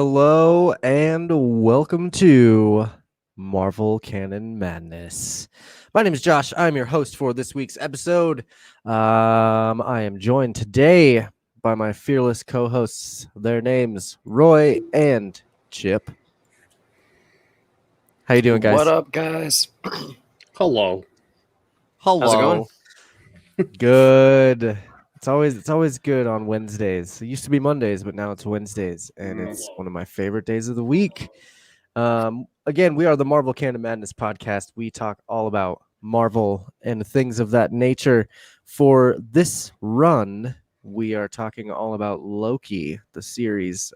Hello and welcome to Marvel Canon Madness. My name is Josh. I'm your host for this week's episode. I am joined today by my fearless co-hosts. Their names Roy and Chip. How you doing, guys? What up, guys? Hello. Hello. How's it going? Good. It's always good on Wednesdays. It used to be Mondays, but now it's Wednesdays, and it's one of my favorite days of the week. Again, we are the Marvel Canon Madness podcast. We talk all about Marvel and things of that nature. For this run, we are talking all about Loki, the series.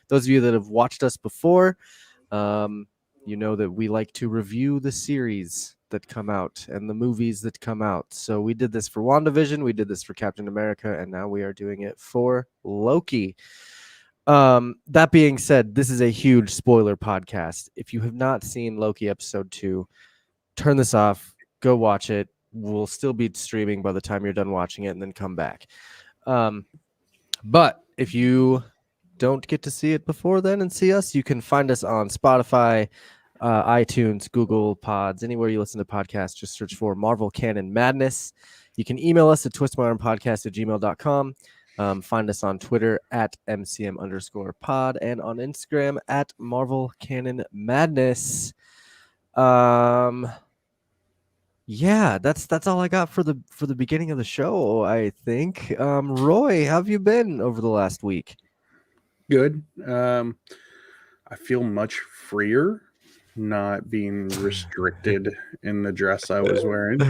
Those of you that have watched us before, you know that we like to review the series that come out and the movies that come out. So we did this for WandaVision, we did this for Captain America, and now we are doing it for Loki. That being said, this is a huge spoiler podcast. If you have not seen Loki episode 2, turn this off, go watch it. We'll still be streaming by the time you're done watching it, and then come back. But if you don't get to see it before then and see us, you can find us on Spotify, iTunes, Google Pods, anywhere you listen to podcasts. Just search for Marvel Canon Madness. You can email us at twistmyarmpodcast@gmail.com. Find us on Twitter at MCM_pod and on Instagram at Marvel Canon Madness. Yeah, that's all I got for the beginning of the show, I think. Roy, how have you been over the last week? Good. I feel much freer not being restricted in the dress I was wearing.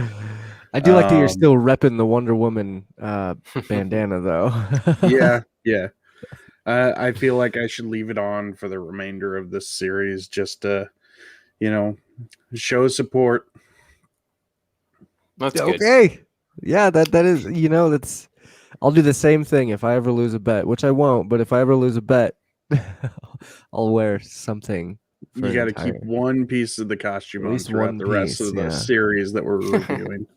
I do like that you're still repping the Wonder Woman bandana, though. Yeah. I feel like I should leave it on for the remainder of this series just to, show support. That's good. Okay. Yeah, that is, that's. I'll do the same thing if I ever lose a bet, which I won't. But if I ever lose a bet, I'll wear something. You got to keep one piece of the costume on throughout the rest of the series that we're reviewing.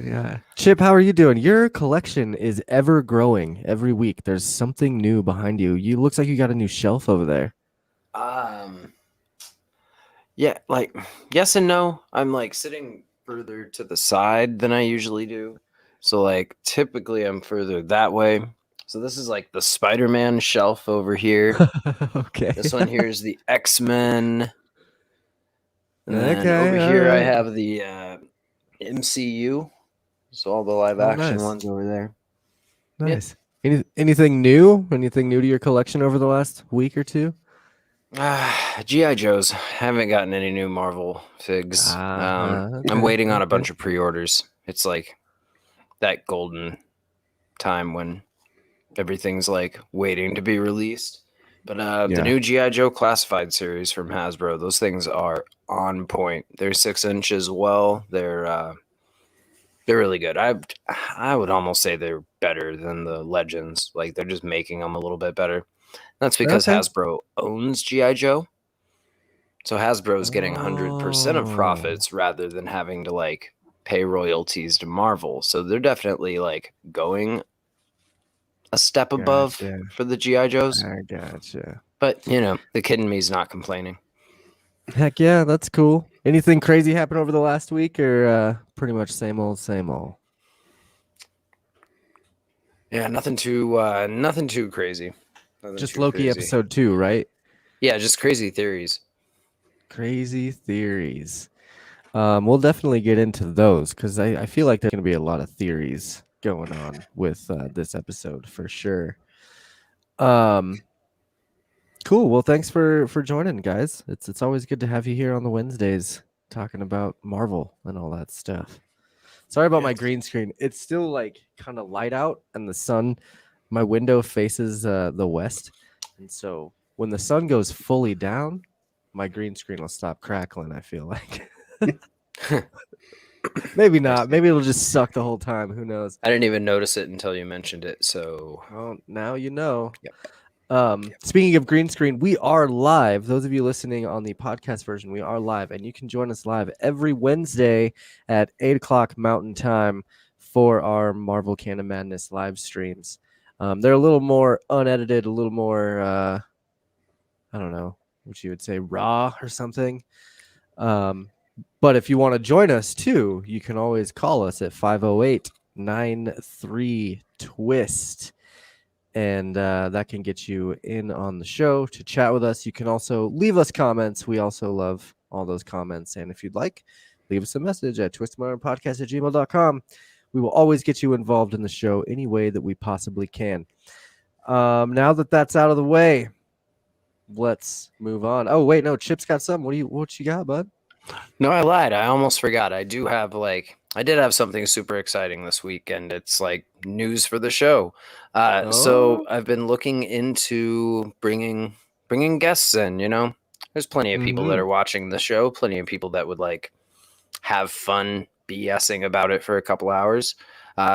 Yeah. Chip, how are you doing? Your collection is ever growing every week. There's something new behind you. You looks like you got a new shelf over there. Yeah, like yes and no. I'm like sitting further to the side than I usually do. So like typically I'm further that way. So this is like the Spider-Man shelf over here. Okay. This one here is the X-Men. And then over here I have the MCU. So all the live action ones over there. Nice. Yeah. Anything new? Anything new to your collection over the last week or two? G.I. Joes. Haven't gotten any new Marvel figs. I'm waiting on a bunch of pre-orders. It's like that golden time when everything's like waiting to be released. But the new G.I. Joe Classified series from Hasbro, those things are on point. They're 6 inches well. They're really good. I would almost say they're better than the Legends. Like they're just making them a little bit better. That's because Hasbro owns G.I. Joe. So Hasbro is getting 100% of profits rather than having to like pay royalties to Marvel. So they're definitely like going a step above for the G.I. Joes. I gotcha. But, the kid in me is not complaining. Heck yeah, that's cool. Anything crazy happen over the last week or pretty much same old, same old? Yeah, nothing too crazy. Just Loki episode 2, right? Yeah, just crazy theories. Crazy theories. We'll definitely get into those because I feel like there's going to be a lot of theories going on with this episode for sure. Cool. Well, thanks for joining, guys. It's always good to have you here on the Wednesdays talking about Marvel and all that stuff. Sorry about my green screen. It's still like kind of light out and the sun. My window faces the west, and so when the sun goes fully down, my green screen will stop crackling. I feel like. Maybe not. Maybe it'll just suck the whole time. Who knows? I didn't even notice it until you mentioned it. So now you know. Yep. Speaking of green screen, we are live. Those of you listening on the podcast version, we are live, and you can join us live every Wednesday at 8:00 Mountain Time for our Marvel Canon Madness live streams. They're a little more unedited, a little more I don't know what you would say, raw or something. But if you want to join us too, you can always call us at 508-93-TWIST. And that can get you in on the show to chat with us. You can also leave us comments. We also love all those comments. And if you'd like, leave us a message at twistmodernpodcast@gmail.com. We will always get you involved in the show any way that we possibly can. Now that that's out of the way, let's move on. Oh, wait, no, Chip's got something. What you got, bud? No, I lied. I almost forgot. I did have something super exciting this week, and it's like news for the show. So I've been looking into bringing guests in. There's plenty of people that are watching the show, plenty of people that would like have fun BSing about it for a couple hours.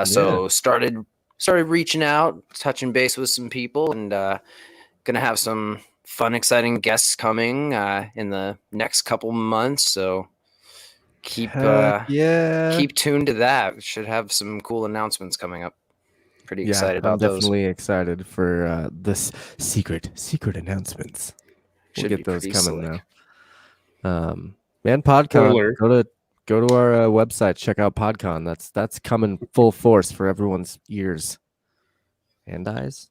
So started reaching out, touching base with some people, and gonna have some fun, exciting guests coming in the next couple months. So keep tuned to that. We should have some cool announcements coming up. Pretty excited about those. I'm definitely excited for this secret announcements. We'll get those coming now. Man, PodCon. Go to our website. Check out PodCon. That's coming full force for everyone's ears and eyes.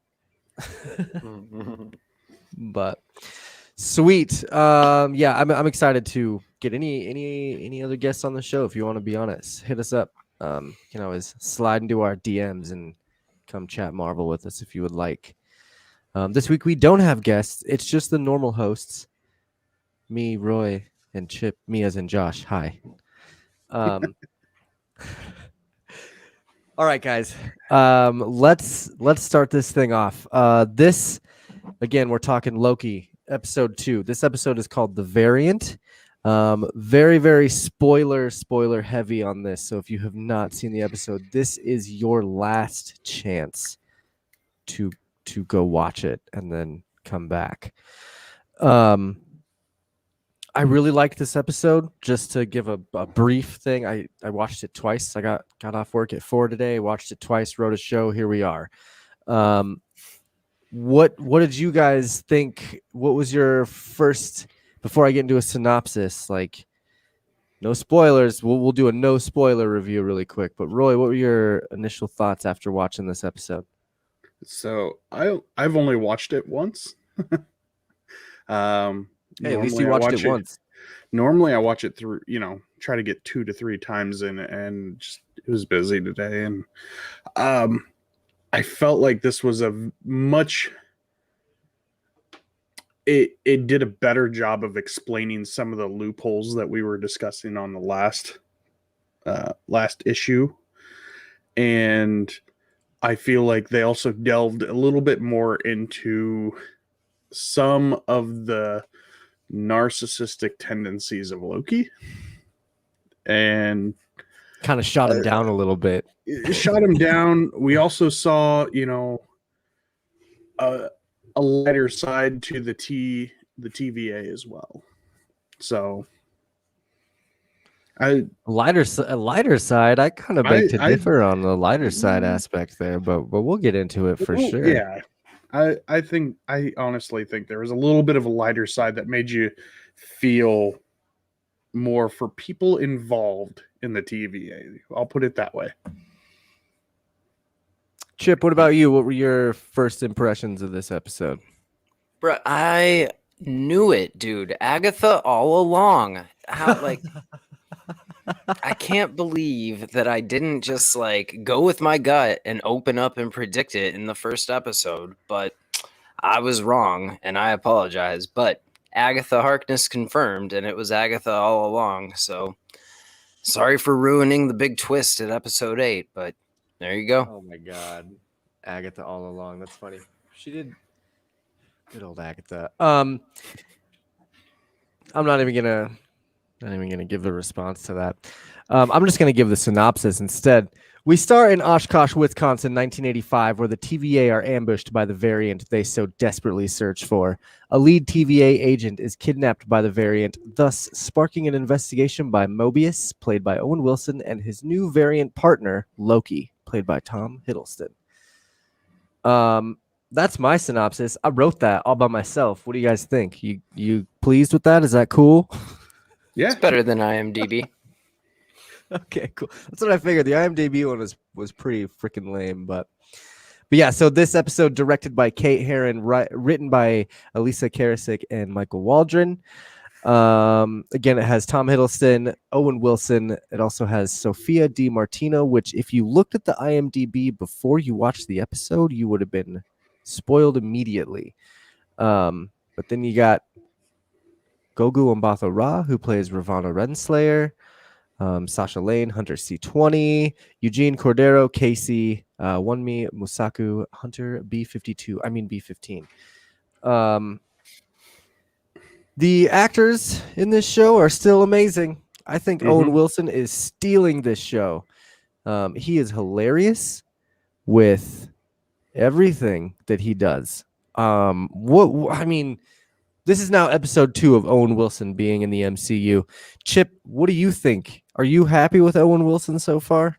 But sweet. I'm excited to get any other guests on the show. If you want to be on it, hit us up. You can always slide into our DMs and come chat Marvel with us if you would like. This week we don't have guests. It's just the normal hosts. Me, Roy, and Chip. Me as in Josh. Hi. All right, guys. Let's start this thing off. This again, we're talking Loki episode 2. This episode is called The Variant. Very, very spoiler heavy on this. So if you have not seen the episode, this is your last chance to go watch it and then come back. I really liked this episode. Just to give a brief thing, I watched it twice. I got off work at 4 today, watched it twice, wrote a show. Here we are. What did you guys think? What was your first, before I get into a synopsis, like no spoilers, we'll do a no spoiler review really quick. But Roy, what were your initial thoughts after watching this episode? So I've only watched it once. Hey, at least you watched it once. Normally I watch it through, try to get 2 to 3 times in, and just, it was busy today. And I felt like this was it did a better job of explaining some of the loopholes that we were discussing on the last issue. And I feel like they also delved a little bit more into some of the narcissistic tendencies of Loki, and kind of shot him down a little bit. Shot him down. We also saw, a lighter side to the TVA as well. So a lighter side. I kind of beg to differ on the lighter side aspect there, but we'll get into it for sure. Yeah. I honestly think there was a little bit of a lighter side that made you feel more for people involved in the TVA. I'll put it that way. Chip, what about you? What were your first impressions of this episode? Bro, I knew it, dude. Agatha all along. I can't believe that I didn't just go with my gut and open up and predict it in the first episode, but I was wrong and I apologize. But Agatha Harkness confirmed, and it was Agatha all along. So sorry for ruining the big twist at episode 8, but there you go. Oh my God. Agatha all along. That's funny. She did. Good old Agatha. I'm not even gonna give the response to that. I'm just gonna give the synopsis instead. We start in Oshkosh, Wisconsin, 1985, where the TVA are ambushed by the variant they so desperately search for. A lead TVA agent is kidnapped by the variant, thus sparking an investigation by Mobius, played by Owen Wilson, and his new variant partner, Loki, played by Tom Hiddleston. That's my synopsis. I wrote that all by myself. What do you guys think? You pleased with that? Is that cool? Yeah. It's better than IMDb. Okay, cool. That's what I figured. The IMDb one was pretty freaking lame, but yeah. So this episode directed by Kate Herron, written by Elisa Karasik and Michael Waldron. Again, it has Tom Hiddleston, Owen Wilson. It also has Sophia Di Martino, which if you looked at the IMDb before you watched the episode, you would have been spoiled immediately. But then you got Gogu Mbatha Ra, who plays Ravana Renslayer, Sasha Lane, Hunter C20, Eugene Cordero, Casey, Wonmi Musaku, Hunter B52. I mean B15. The actors in this show are still amazing. I think Owen Wilson is stealing this show. He is hilarious with everything that he does. I mean, this is now episode 2 of Owen Wilson being in the MCU. Chip, what do you think? Are you happy with Owen Wilson so far?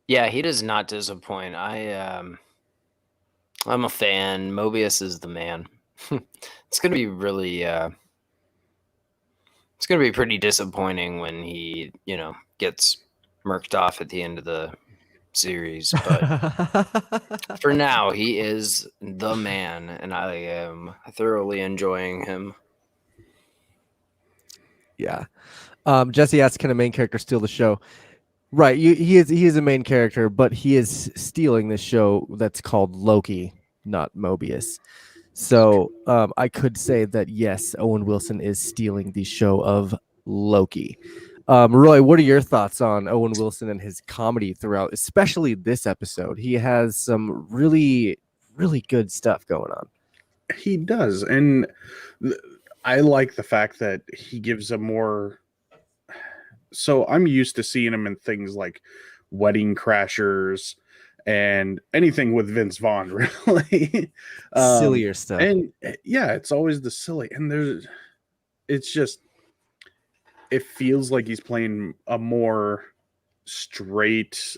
Yeah, he does not disappoint. I'm a fan. Mobius is the man. It's gonna be really it's gonna be pretty disappointing when he, gets murked off at the end of the series. But for now, he is the man, and I am thoroughly enjoying him. Yeah. Jesse asked, can a main character steal the show? Right. He is a main character, but he is stealing the show that's called Loki, not Mobius. So I could say that, yes, Owen Wilson is stealing the show of Loki. Roy, what are your thoughts on Owen Wilson and his comedy throughout, especially this episode? He has some really, really good stuff going on. He does. And I like the fact that he gives a more... So I'm used to seeing him in things like Wedding Crashers and anything with Vince Vaughn, really. Sillier stuff. And yeah, it's always the silly. And it's just, it feels like he's playing a more straight...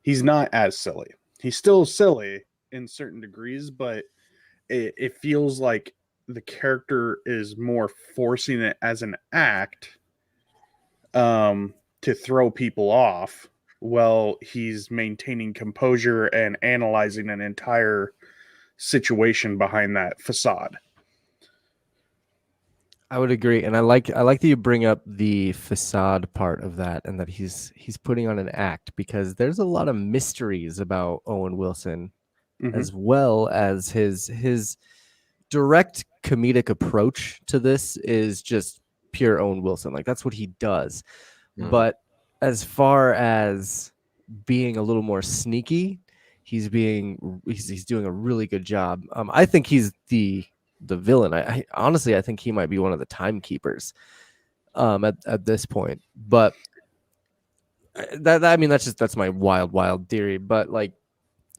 He's not as silly. He's still silly in certain degrees, but it feels like the character is more forcing it as an act to throw people off while he's maintaining composure and analyzing an entire situation behind that facade. I would agree, and I like that you bring up the facade part of that, and that he's putting on an act, because there's a lot of mysteries about Owen Wilson, as well as his direct comedic approach to this is just pure Owen Wilson. Like, that's what he does. But as far as being a little more sneaky, he's doing a really good job. I think he's the villain. I honestly, I think he might be one of the timekeepers at this point. But that's my wild theory. But like,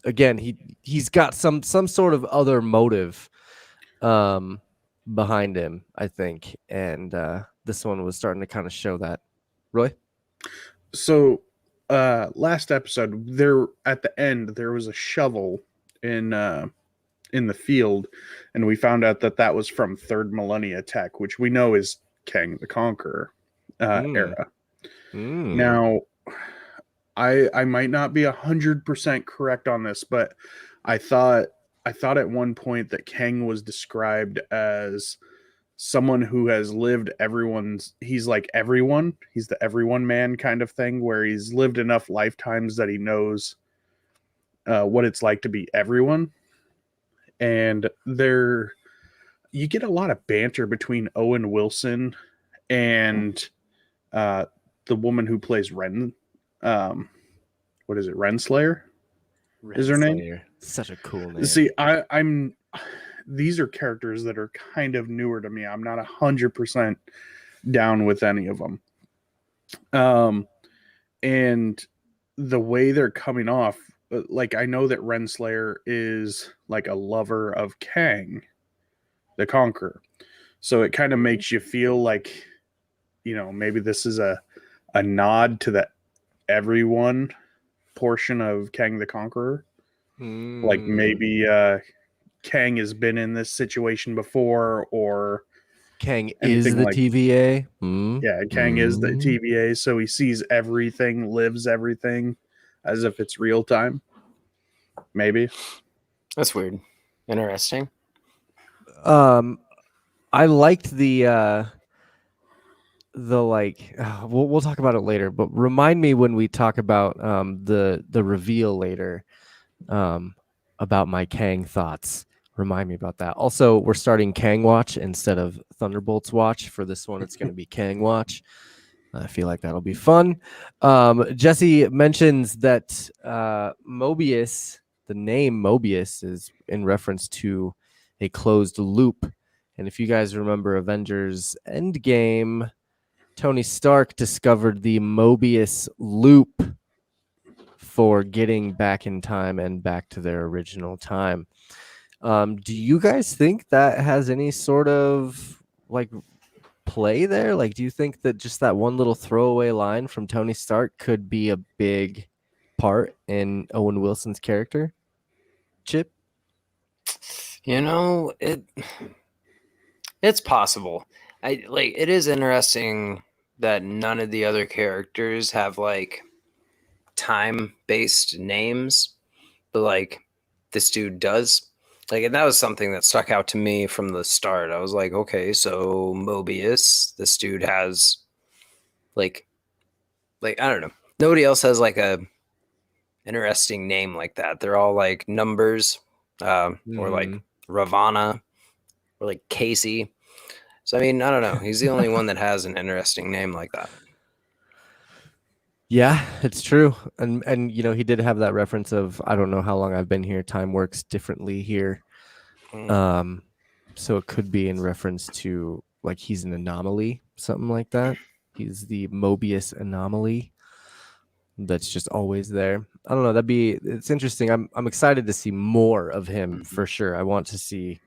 again, he's got some sort of other motive behind him, I think, and this one was starting to kind of show that. Roy? So last episode, there at the end there was a shovel in the field, and we found out that was from Third Millennia Tech, which we know is Kang the Conqueror era. Now, I might not be 100% correct on this, but I thought at one point that Kang was described as someone who has lived he's like everyone. He's the everyone man kind of thing, where he's lived enough lifetimes that he knows what it's like to be everyone. And you get a lot of banter between Owen Wilson and the woman who plays Ren. What is it? Renslayer? Is her name? Such a cool name. See, I'm these are characters that are kind of newer to me. I'm not 100% down with any of them. And the way they're coming off, like, I know that Renslayer is like a lover of Kang the Conqueror. So it kind of makes you feel like, maybe this is a nod to the everyone portion of Kang the Conqueror. Like maybe Kang has been in this situation before, or Kang is anything the like TVA. yeah, Kang is the TVA, so he sees everything, lives everything as if it's real time. Maybe. That's weird. Interesting. I liked the like we'll talk about it later, but remind me when we talk about the reveal later about my Kang thoughts. Remind me about that. Also, we're starting Kang Watch instead of Thunderbolts Watch. For this one, it's going to be Kang Watch. I feel like that'll be fun. Jesse mentions that Mobius, the name Mobius, is in reference to a closed loop. And if you guys remember Avengers Endgame, Tony Stark discovered the Mobius loop for getting back in time and back to their original time. Do you guys think that has any sort of like play there? Like, do you think that just that one little throwaway line from Tony Stark could be a big part in Owen Wilson's character? Chip? It's possible. It is interesting that none of the other characters have like time-based names, but like this dude does. Like, and that was something that stuck out to me from the start. I was like, okay, so Mobius, this dude has like I don't know. Nobody else has like a interesting name like that. They're all like numbers, or like Ravana, or like Casey. So I mean, I don't know. He's the only one that has an interesting name like that. Yeah, it's true. And you know, he did have that reference of I don't know how long I've been here. Time works differently here. So it could be in reference to like he's an anomaly, something like that. He's the Mobius anomaly that's just always there. I don't know. It's interesting. I'm excited to see more of him for sure. I want to see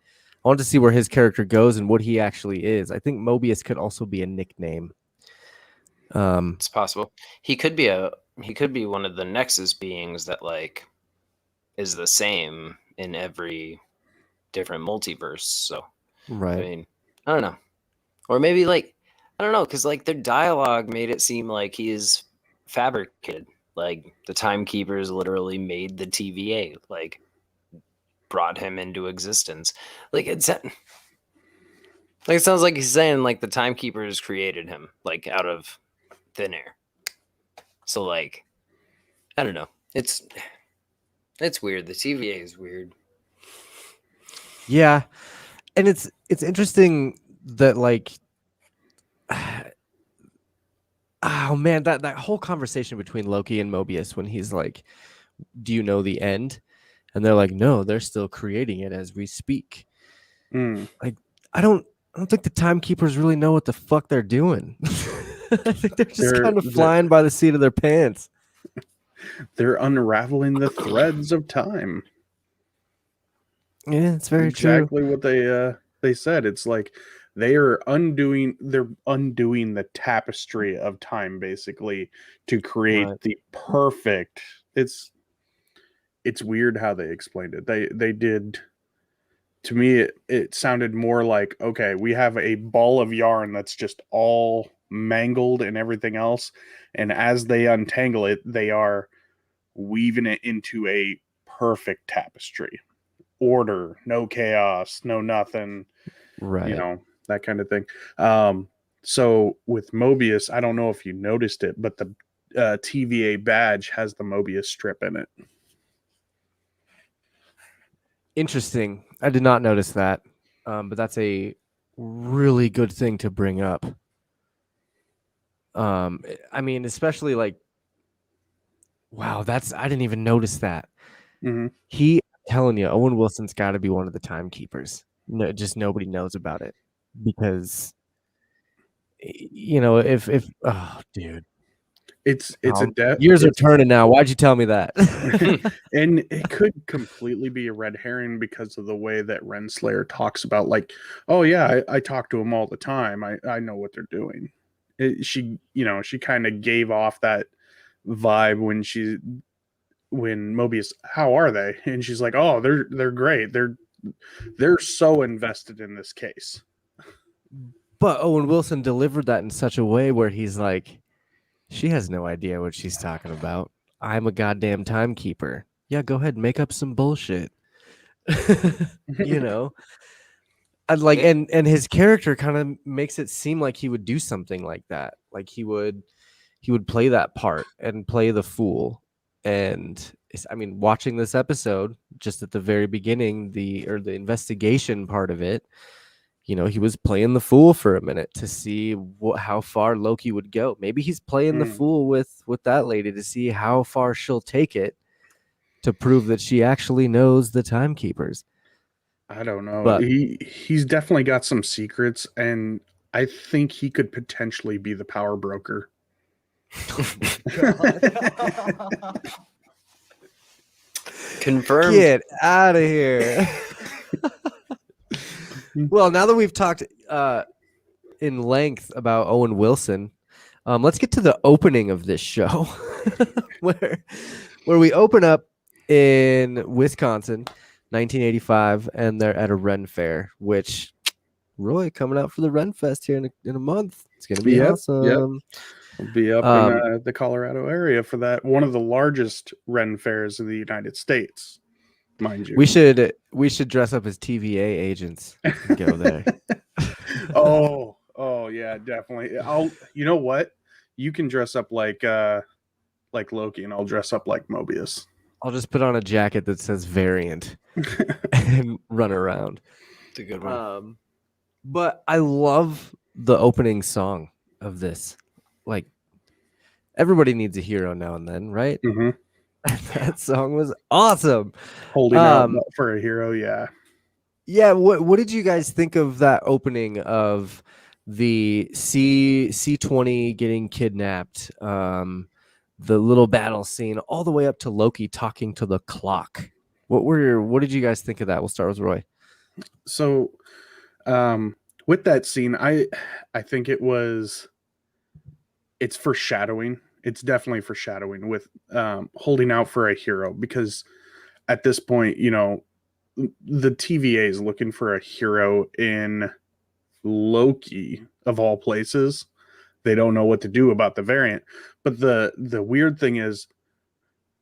where his character goes and what he actually is. I think Mobius could also be a nickname. It's possible. He could be one of the Nexus beings that like is the same in every different multiverse. So right. I mean, I don't know. Or maybe like I don't know, because like their dialogue made it seem like he is fabricated. Like the timekeepers literally made the TVA, like brought him into existence. Like it sounds like he's saying like the timekeepers created him, like out of thin air. So like I don't know. It's weird. The TVA is weird. Yeah. And it's interesting that like oh man, that whole conversation between Loki and Mobius when he's like, do you know the end? And they're like, no, they're still creating it as we speak. Like, I don't think the timekeepers really know what the fuck they're doing. I think they're just kind of flying by the seat of their pants. They're unraveling the threads of time. Yeah, it's very true. Exactly what they said. It's like they're undoing the tapestry of time basically to create the perfect. It's weird how they explained it. They did. To me, it sounded more like, okay, we have a ball of yarn that's just all mangled and everything else, and as they untangle it, they are weaving it into a perfect tapestry. Order, no chaos, no nothing, right? That kind of thing. So with Mobius, I don't know if you noticed it, but the TVA badge has the Mobius strip in it. Interesting. I did not notice that, but that's a really good thing to bring up. I mean, especially like, wow, I didn't even notice that. Mm-hmm. I'm telling you, Owen Wilson's got to be one of the timekeepers. No, just nobody knows about it because, if oh, dude, it's years are turning now. Why'd you tell me that? And it could completely be a red herring because of the way that Renslayer talks about, like, oh yeah, I talk to them all the time. I know what they're doing. She kind of gave off that vibe when she Mobius, how are they? And she's like, oh, they're great. They're so invested in this case. But Owen Wilson delivered that in such a way where he's like, she has no idea what she's talking about. I'm a goddamn timekeeper. Yeah, go ahead, make up some bullshit. You know? And like, and his character kind of makes it seem like he would do something like that. Like he would play that part and play the fool. And I mean, watching this episode, just at the very beginning, the investigation part of it, you know, he was playing the fool for a minute to see how far Loki would go. Maybe he's playing the fool with that lady to see how far she'll take it to prove that she actually knows the timekeepers. I don't know. But He's definitely got some secrets, and I think he could potentially be the power broker. Confirmed. Get out of here. Well, now that we've talked in length about Owen Wilson, let's get to the opening of this show, where we open up in Wisconsin, 1985, and they're at a Ren Fair. Which, Roy, coming out for the Ren Fest here in a month. It's gonna be awesome. Yep. We'll be up in the Colorado area for that, one of the largest Ren fairs in the United States, mind you. We should dress up as TVA agents and go there. oh yeah, definitely. You know what? You can dress up like Loki, and I'll dress up like Mobius. I'll just put on a jacket that says variant and run around. It's a good one. But I love the opening song of this. Like, everybody needs a hero now and then, right? Mm-hmm. That song was awesome. Holding out for a hero, yeah. Yeah, what did you guys think of that opening of the C-20 getting kidnapped, the little battle scene, all the way up to Loki talking to the clock? What did you guys think of that? We'll start with Roy. So, with that scene, I think it's foreshadowing. It's definitely foreshadowing with holding out for a hero, because at this point, you know, the TVA is looking for a hero in Loki, of all places. They don't know what to do about the variant. But the weird thing is,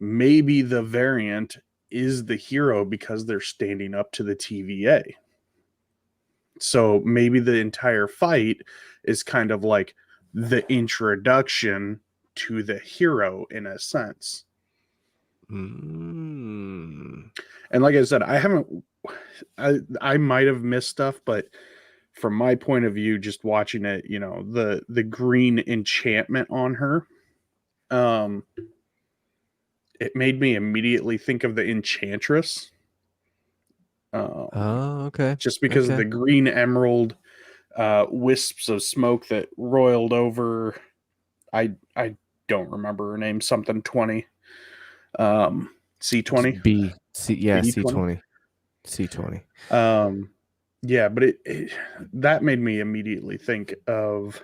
maybe the variant is the hero because they're standing up to the TVA. So maybe the entire fight is kind of like the introduction to the hero in a sense. And like I said, I might have missed stuff, but from my point of view, just watching it, you know, the green enchantment on her, it made me immediately think of the Enchantress. Okay. Just because of the green emerald wisps of smoke that roiled over. I don't remember her name. Something 20. C20. C20. C20. Yeah, but it that made me immediately think of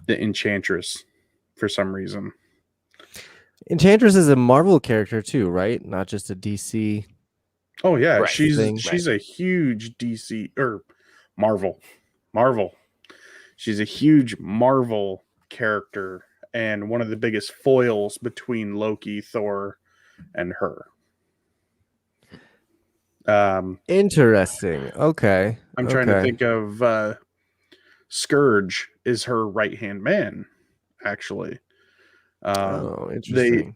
the Enchantress for some reason. Enchantress is a Marvel character too, right? Not just a DC. Oh yeah, right. she's a huge DC or Marvel. She's a huge Marvel character and one of the biggest foils between Loki, Thor, and her. Interesting. Okay. I'm trying to think of Scourge is her right-hand man, actually. Interesting.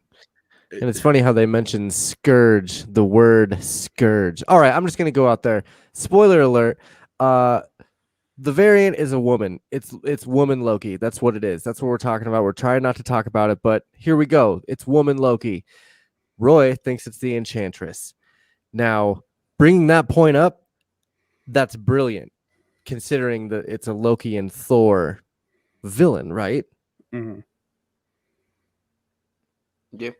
And it's funny how they mention Scourge, the word Scourge. All right, I'm just going to go out there. Spoiler alert. The variant is a woman. It's woman Loki. That's what it is. That's what we're talking about. We're trying not to talk about it, but here we go. It's woman Loki. Roy thinks it's the Enchantress. Now, bringing that point up, that's brilliant, considering that it's a Loki and Thor villain, right? Mm-hmm. Yeah.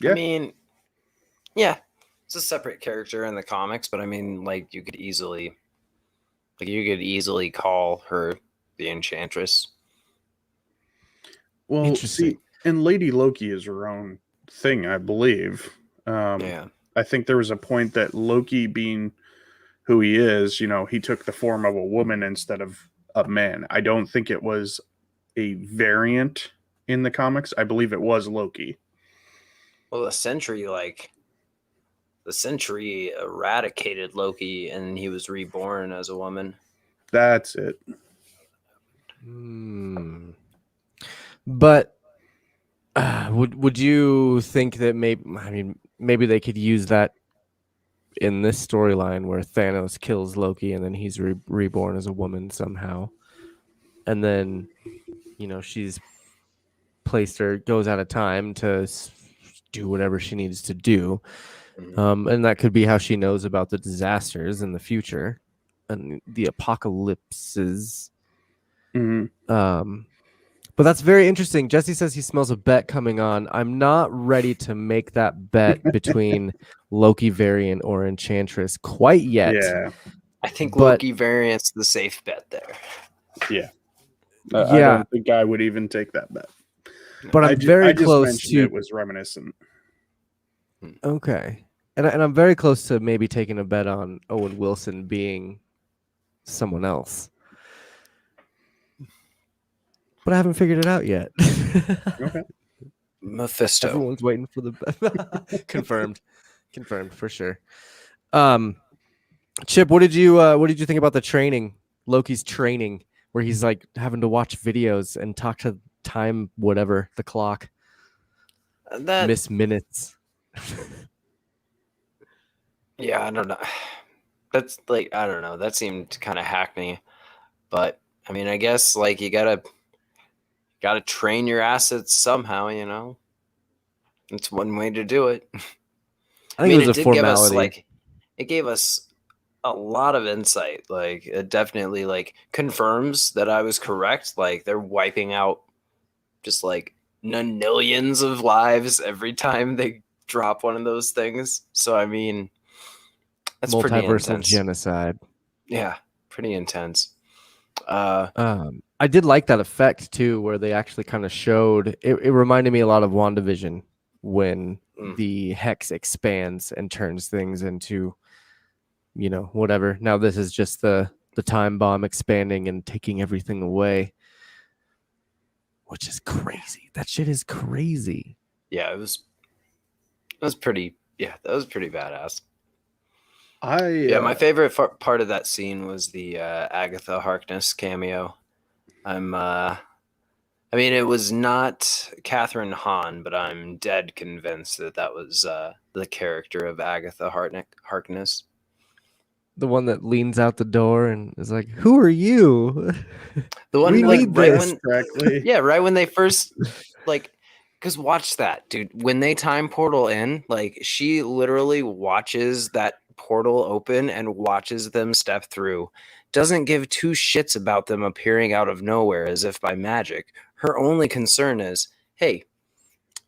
Yeah. I mean, yeah, it's a separate character in the comics, but I mean, like you could easily call her the Enchantress. Well, see, and Lady Loki is her own thing, I believe. Yeah. I think there was a point that Loki, being who he is, he took the form of a woman instead of a man. I don't think it was a variant in the comics. I believe it was Loki. Well, the Sentry eradicated Loki, and he was reborn as a woman. That's it. But would you think that maybe they could use that in this storyline where Thanos kills Loki and then he's reborn as a woman somehow, and then she's goes out of time to do whatever she needs to do, and that could be how she knows about the disasters in the future and the apocalypses. But that's very interesting. Jesse says he smells a bet coming on. I'm not ready to make that bet between Loki variant or Enchantress quite yet. Yeah. I think Loki variant's the safe bet there. Yeah. I don't think I would even take that bet. But I'm very close mentioned it was reminiscent. Okay. And I'm very close to maybe taking a bet on Owen Wilson being someone else. But I haven't figured it out yet. Okay. Mephisto. Everyone's waiting for the confirmed for sure. Chip, what did you think about the training, Loki's training, where he's like having to watch videos and talk to time, whatever, the clock, miss minutes? Yeah, I don't know. That's like, I don't know. That seemed kind of hackney, but I mean, I guess like you gotta train your assets somehow. It's one way to do it. I mean, it was a formality. It gave us a lot of insight. Like, it definitely like confirms that I was correct. Like, they're wiping out just like millions of lives every time they drop one of those things. So I mean, that's pretty intense. Genocide. Yeah, pretty intense. I did like that effect too, where they actually kind of showed. It reminded me a lot of WandaVision when the hex expands and turns things into, whatever. Now this is just the time bomb expanding and taking everything away, which is crazy. That shit is crazy. Yeah, it was pretty. Yeah, that was pretty badass. My favorite part of that scene was the Agatha Harkness cameo. I mean, it was not Catherine Hahn, but I'm dead convinced that was the character of Agatha Harkness. The one that leans out the door and is like, "Who are you?" The one right when they first like. Because watch that, dude. When they time portal in, like, she literally watches that portal open and watches them step through. Doesn't give two shits about them appearing out of nowhere as if by magic. Her only concern is, hey,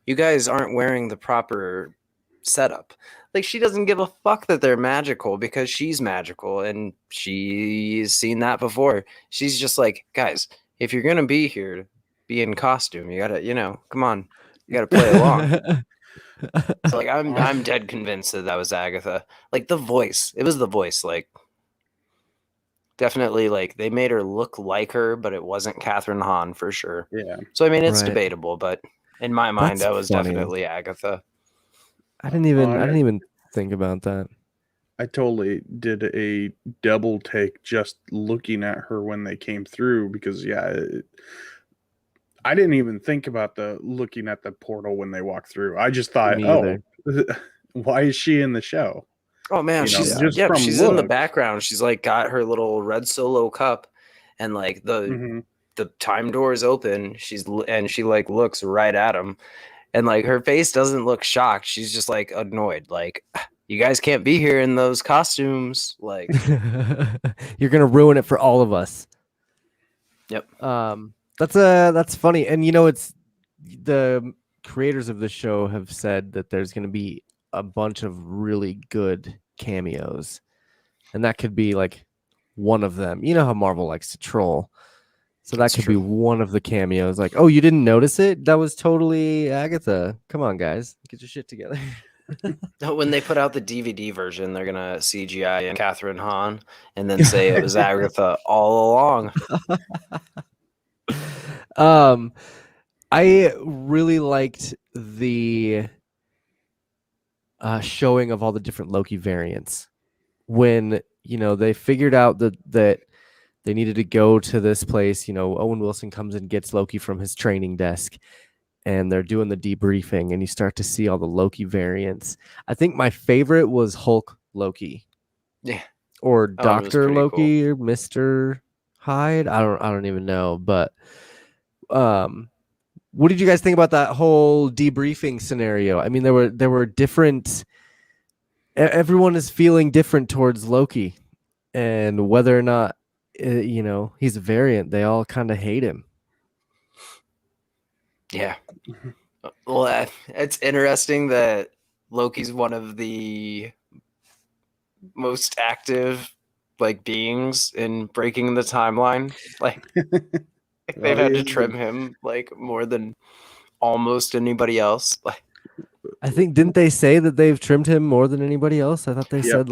you guys aren't wearing the proper setup. Like, she doesn't give a fuck that they're magical because she's magical and she's seen that before. She's just like, guys, if you're going to be here, be in costume. You gotta, come on. You gotta play along. So, like, I'm dead convinced that was Agatha. Like, the voice. It was the voice. Like, definitely, like, they made her look like her, but it wasn't Catherine Hahn for sure. Yeah. So, I mean, it's debatable, but in my mind, that was definitely Agatha. I didn't even think about that. I totally did a double take just looking at her when they came through because, I didn't even think about looking at the portal when they walked through. I just thought, why is she in the show? Oh man, she's in the background. She's like got her little red Solo cup, and like the time door is open. She like looks right at him, and like her face doesn't look shocked. She's just like annoyed. Like, you guys can't be here in those costumes. Like, you're gonna ruin it for all of us. Yep. That's funny. And it's the creators of the show have said that there's going to be a bunch of really good cameos, and that could be like one of them. You know how Marvel likes to troll. So that could be one of the cameos. Like, oh, you didn't notice it? That was totally Agatha. Come on, guys, get your shit together. When they put out the DVD version, they're gonna CGI and Catherine Hahn, and then say it was Agatha all along. I really liked the showing of all the different Loki variants when they figured out that they needed to go to this place. Owen Wilson comes and gets Loki from his training desk, and they're doing the debriefing, and you start to see all the Loki variants. I think my favorite was Hulk Loki. Yeah. Or Dr. Loki or Mr. Hyde. I don't even know, but what did you guys think about that whole debriefing scenario? I mean, there were different, everyone is feeling different towards Loki, and whether or not he's a variant, they all kind of hate him. Yeah. Well, it's interesting that Loki's one of the most active beings in breaking the timeline. They've had to trim him more than almost anybody else. I think, didn't they say that they've trimmed him more than anybody else? I thought they said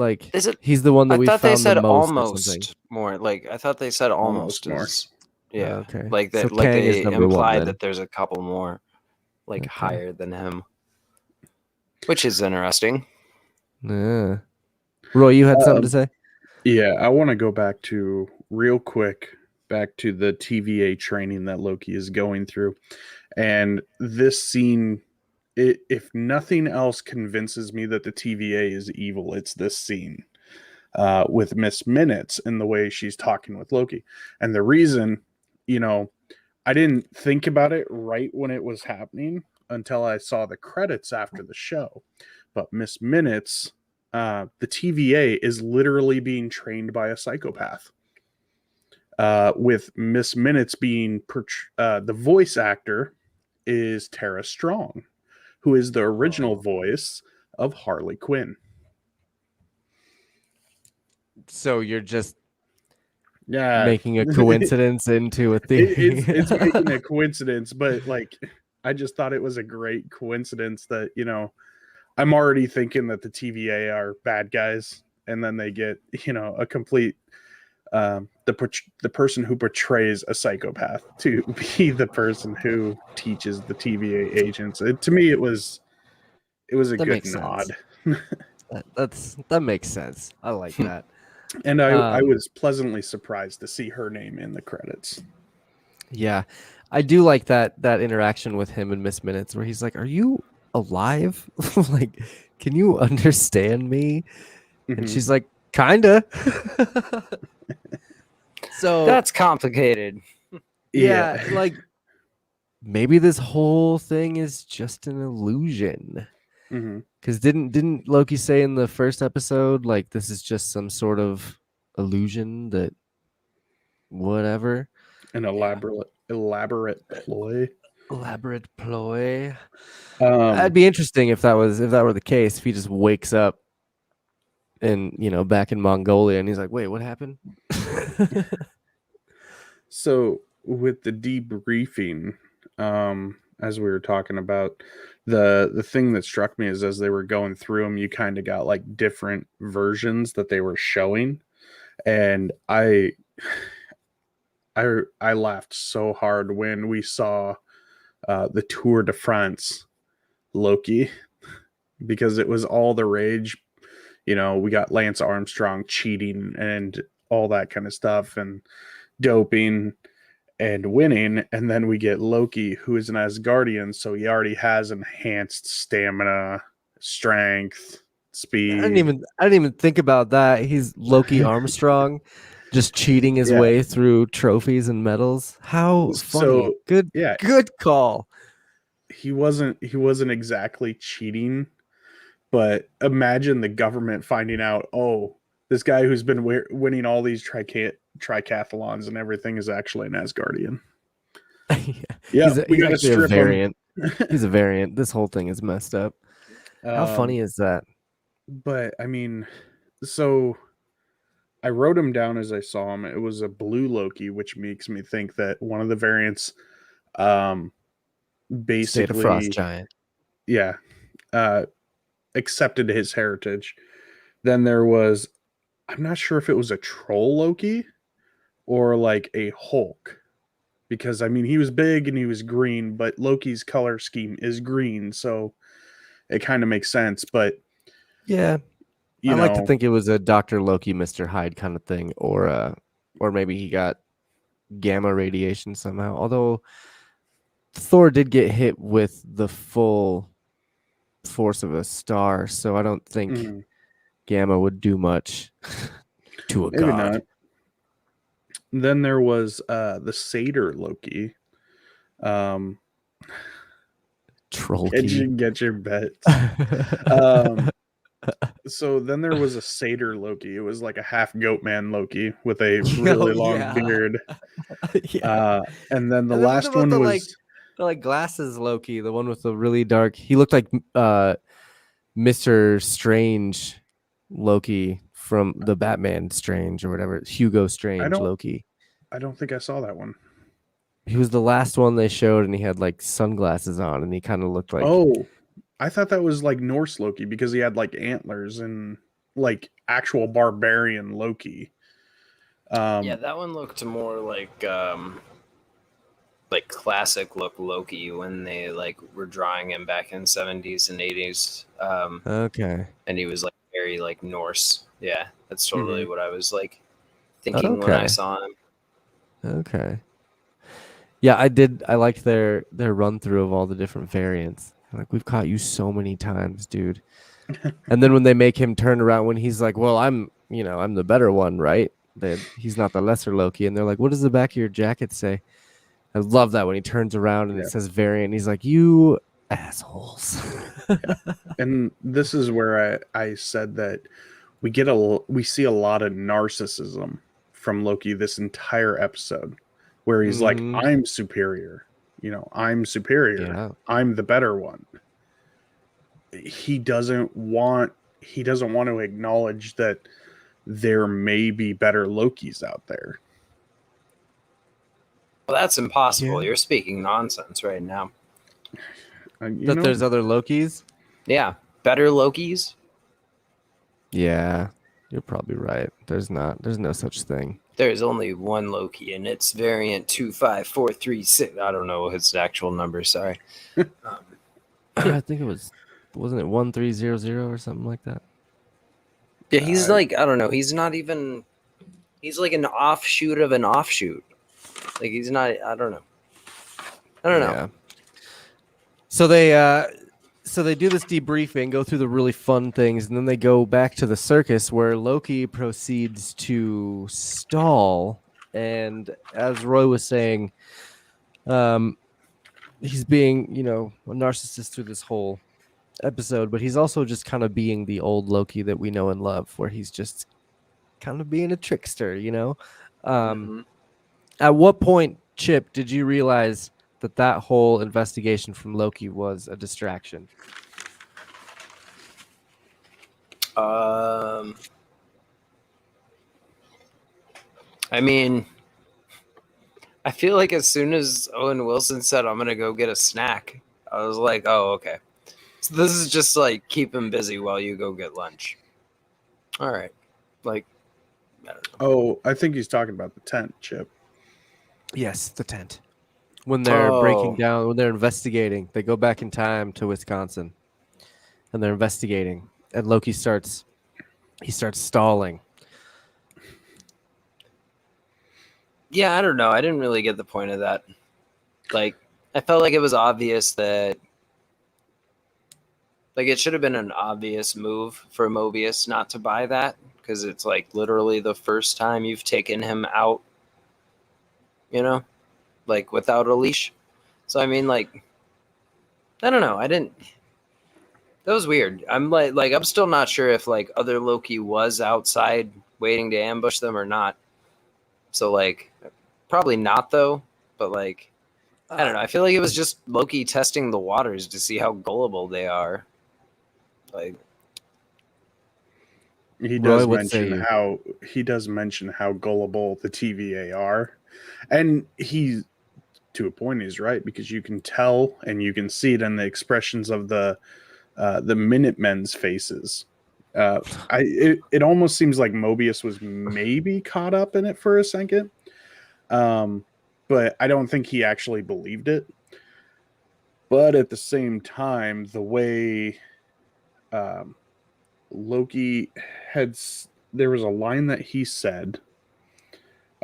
he's the one that we found the most. I thought they said almost more. I thought they said almost more. Yeah. Okay. That. So they implied that there's a couple more, higher than him, which is interesting. Yeah. Roy, you had something to say? Yeah, I want to go back to real quick back to the TVA training that Loki is going through, and this scene. If nothing else convinces me that the TVA is evil, it's this scene with Miss Minutes and the way she's talking with Loki. And the reason, I didn't think about it right when it was happening until I saw the credits after the show. But Miss Minutes, the TVA is literally being trained by a psychopath. With Miss Minutes being the voice actor is Tara Strong, who is the original voice of Harley Quinn. So you're just making a coincidence into a thing. It's making a coincidence, but I just thought it was a great coincidence that, I'm already thinking that the TVA are bad guys, and then they get, a complete the person who portrays a psychopath to be the person who teaches the TVA agents. To me, it was a good nod. That makes sense. I like that. And I was pleasantly surprised to see her name in the credits. Yeah, I do like that interaction with him and Miss Minutes, where he's like, "Are you alive? Can you understand me?" Mm-hmm. And she's like, "Kinda." So that's complicated. Yeah, maybe this whole thing is just an illusion. Because didn't Loki say in the first episode this is just some sort of illusion that whatever, an elaborate ploy. That'd be interesting if that were the case. If he just wakes up and back in Mongolia and he's like, wait, what happened? So with the debriefing, as we were talking about, the thing that struck me is as they were going through them, you kind of got different versions that they were showing, and I laughed so hard when we saw the Tour de France Loki, because it was all the rage. We got Lance Armstrong cheating and all that kind of stuff, and doping and winning, and then we get Loki, who is an Asgardian, so he already has enhanced stamina, strength, speed. I didn't even think about that. He's Loki Armstrong, just cheating his way through trophies and medals. How funny! Good call. He wasn't exactly cheating, but imagine the government finding out, oh, this guy who's been winning all these tricathlons and everything is actually an Asgardian. He's actually a variant. He's a variant. This whole thing is messed up. How funny is that? But I mean, so I wrote him down as I saw him. It was a blue Loki, which makes me think that one of the variants State of Frost basically, Giant. yeah, accepted his heritage. Then there was, I'm not sure if it was a troll Loki or like a Hulk, because I mean he was big and he was green, but Loki's color scheme is green, so it kind of makes sense. But Yeah, I you like to know, think it was a Dr. Loki, Mr. Hyde kind of thing, or maybe he got gamma radiation somehow. Although Thor did get hit with the full force of a star, so I don't think gamma would do much to a maybe god. not. Then there was the Satyr Loki. Um, Trollkey. get your bets. So then there was a Satyr Loki. It was like a half goat man Loki with a really long beard. Yeah. And then the And then what last about one the was like glasses Loki, the one with the really dark? He looked like Mr. Strange Loki from the Batman Strange or whatever. Hugo Strange Loki. I don't think I saw that one. He was the last one they showed, and he had like sunglasses on, and he kind of looked like. Oh, I thought that was like Norse Loki because he had like antlers and like actual barbarian Loki. Yeah, that one looked more like classic look Loki when they like were drawing him back in 70s and 80s. Okay. And he was like very like Norse. Yeah, that's totally what I was like thinking Okay. when I saw him. Okay. Yeah, I did. I liked their run through of all the different variants. Like, we've caught you so many times, dude. And then when they make him turn around, when he's like, "Well, I'm the better one, right? That he's not the lesser Loki." And they're like, "What does the back of your jacket say?" I love that when he turns around and it says variant. And he's like, "You assholes." And this is where I said that we see a lot of narcissism from Loki this entire episode, where he's like, I'm superior, I'm superior, Yeah. I'm the better one. He doesn't want to acknowledge that there may be better Lokis out there. Well, that's impossible. You're speaking nonsense right now. There's other Lokis? Yeah, better Lokis? Yeah, you're probably right. There's no such thing. There's only one Loki, and it's variant 25436. I don't know his actual number, sorry. I think wasn't it 1300 or something like that? Yeah, he's like, I don't know, he's like an offshoot of an offshoot. Like, he's not, I don't know. Yeah. So they do this debriefing, go through the really fun things, and then they go back to the circus where Loki proceeds to stall. And as Roy was saying, he's being, a narcissist through this whole episode, but he's also just kind of being the old Loki that we know and love, where he's just kind of being a trickster, At what point, Chip, did you realize that whole investigation from Loki was a distraction? I mean, I feel like as soon as Owen Wilson said, "I'm going to go get a snack," I was like, oh, okay. So this is just like keep him busy while you go get lunch. All right. Like, I don't know. Oh, I think he's talking about the tent, Chip. Yes, the tent. When they're breaking down, when they're investigating, they go back in time to Wisconsin and they're investigating. And Loki starts stalling. Yeah, I don't know. I didn't really get the point of that. Like, I felt like it was obvious that, like, it should have been an obvious move for Mobius not to buy that, because it's like literally the first time you've taken him out, like without a leash. So I mean, like, I don't know. That was weird. I'm like I'm still not sure if like other Loki was outside waiting to ambush them or not. So like, probably not though. But like, I don't know. I feel like it was just Loki testing the waters to see how gullible they are. Like, He Roy, does what say mention you? how gullible the TVA are, and he, to a point, he's right, because you can tell and you can see it in the expressions of the Minutemen's faces. It almost seems like Mobius was maybe caught up in it for a second, but I don't think he actually believed it. But at the same time, the way um, Loki had, there was a line that he said,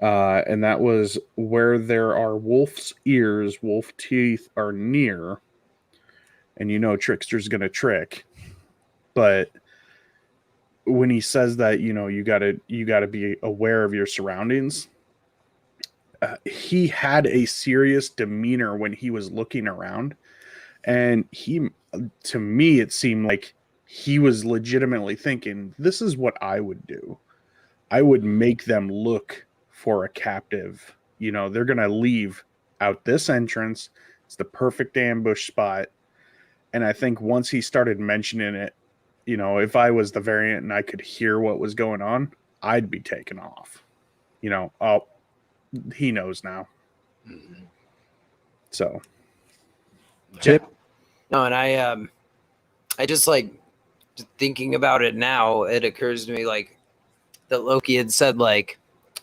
and that was, "Where there are wolf's ears, wolf teeth are near." And you know, trickster's gonna trick, but when he says that, you gotta be aware of your surroundings. He had a serious demeanor when he was looking around, and to me, it seemed like he was legitimately thinking, "This is what I would do. I would make them look for a captive. They're gonna leave out this entrance. It's the perfect ambush spot." And I think once he started mentioning it, if I was the variant and I could hear what was going on, I'd be taken off. Oh, he knows now. Mhm. So, Chip? No, and I just like thinking about it now. It occurs to me like that Loki had said like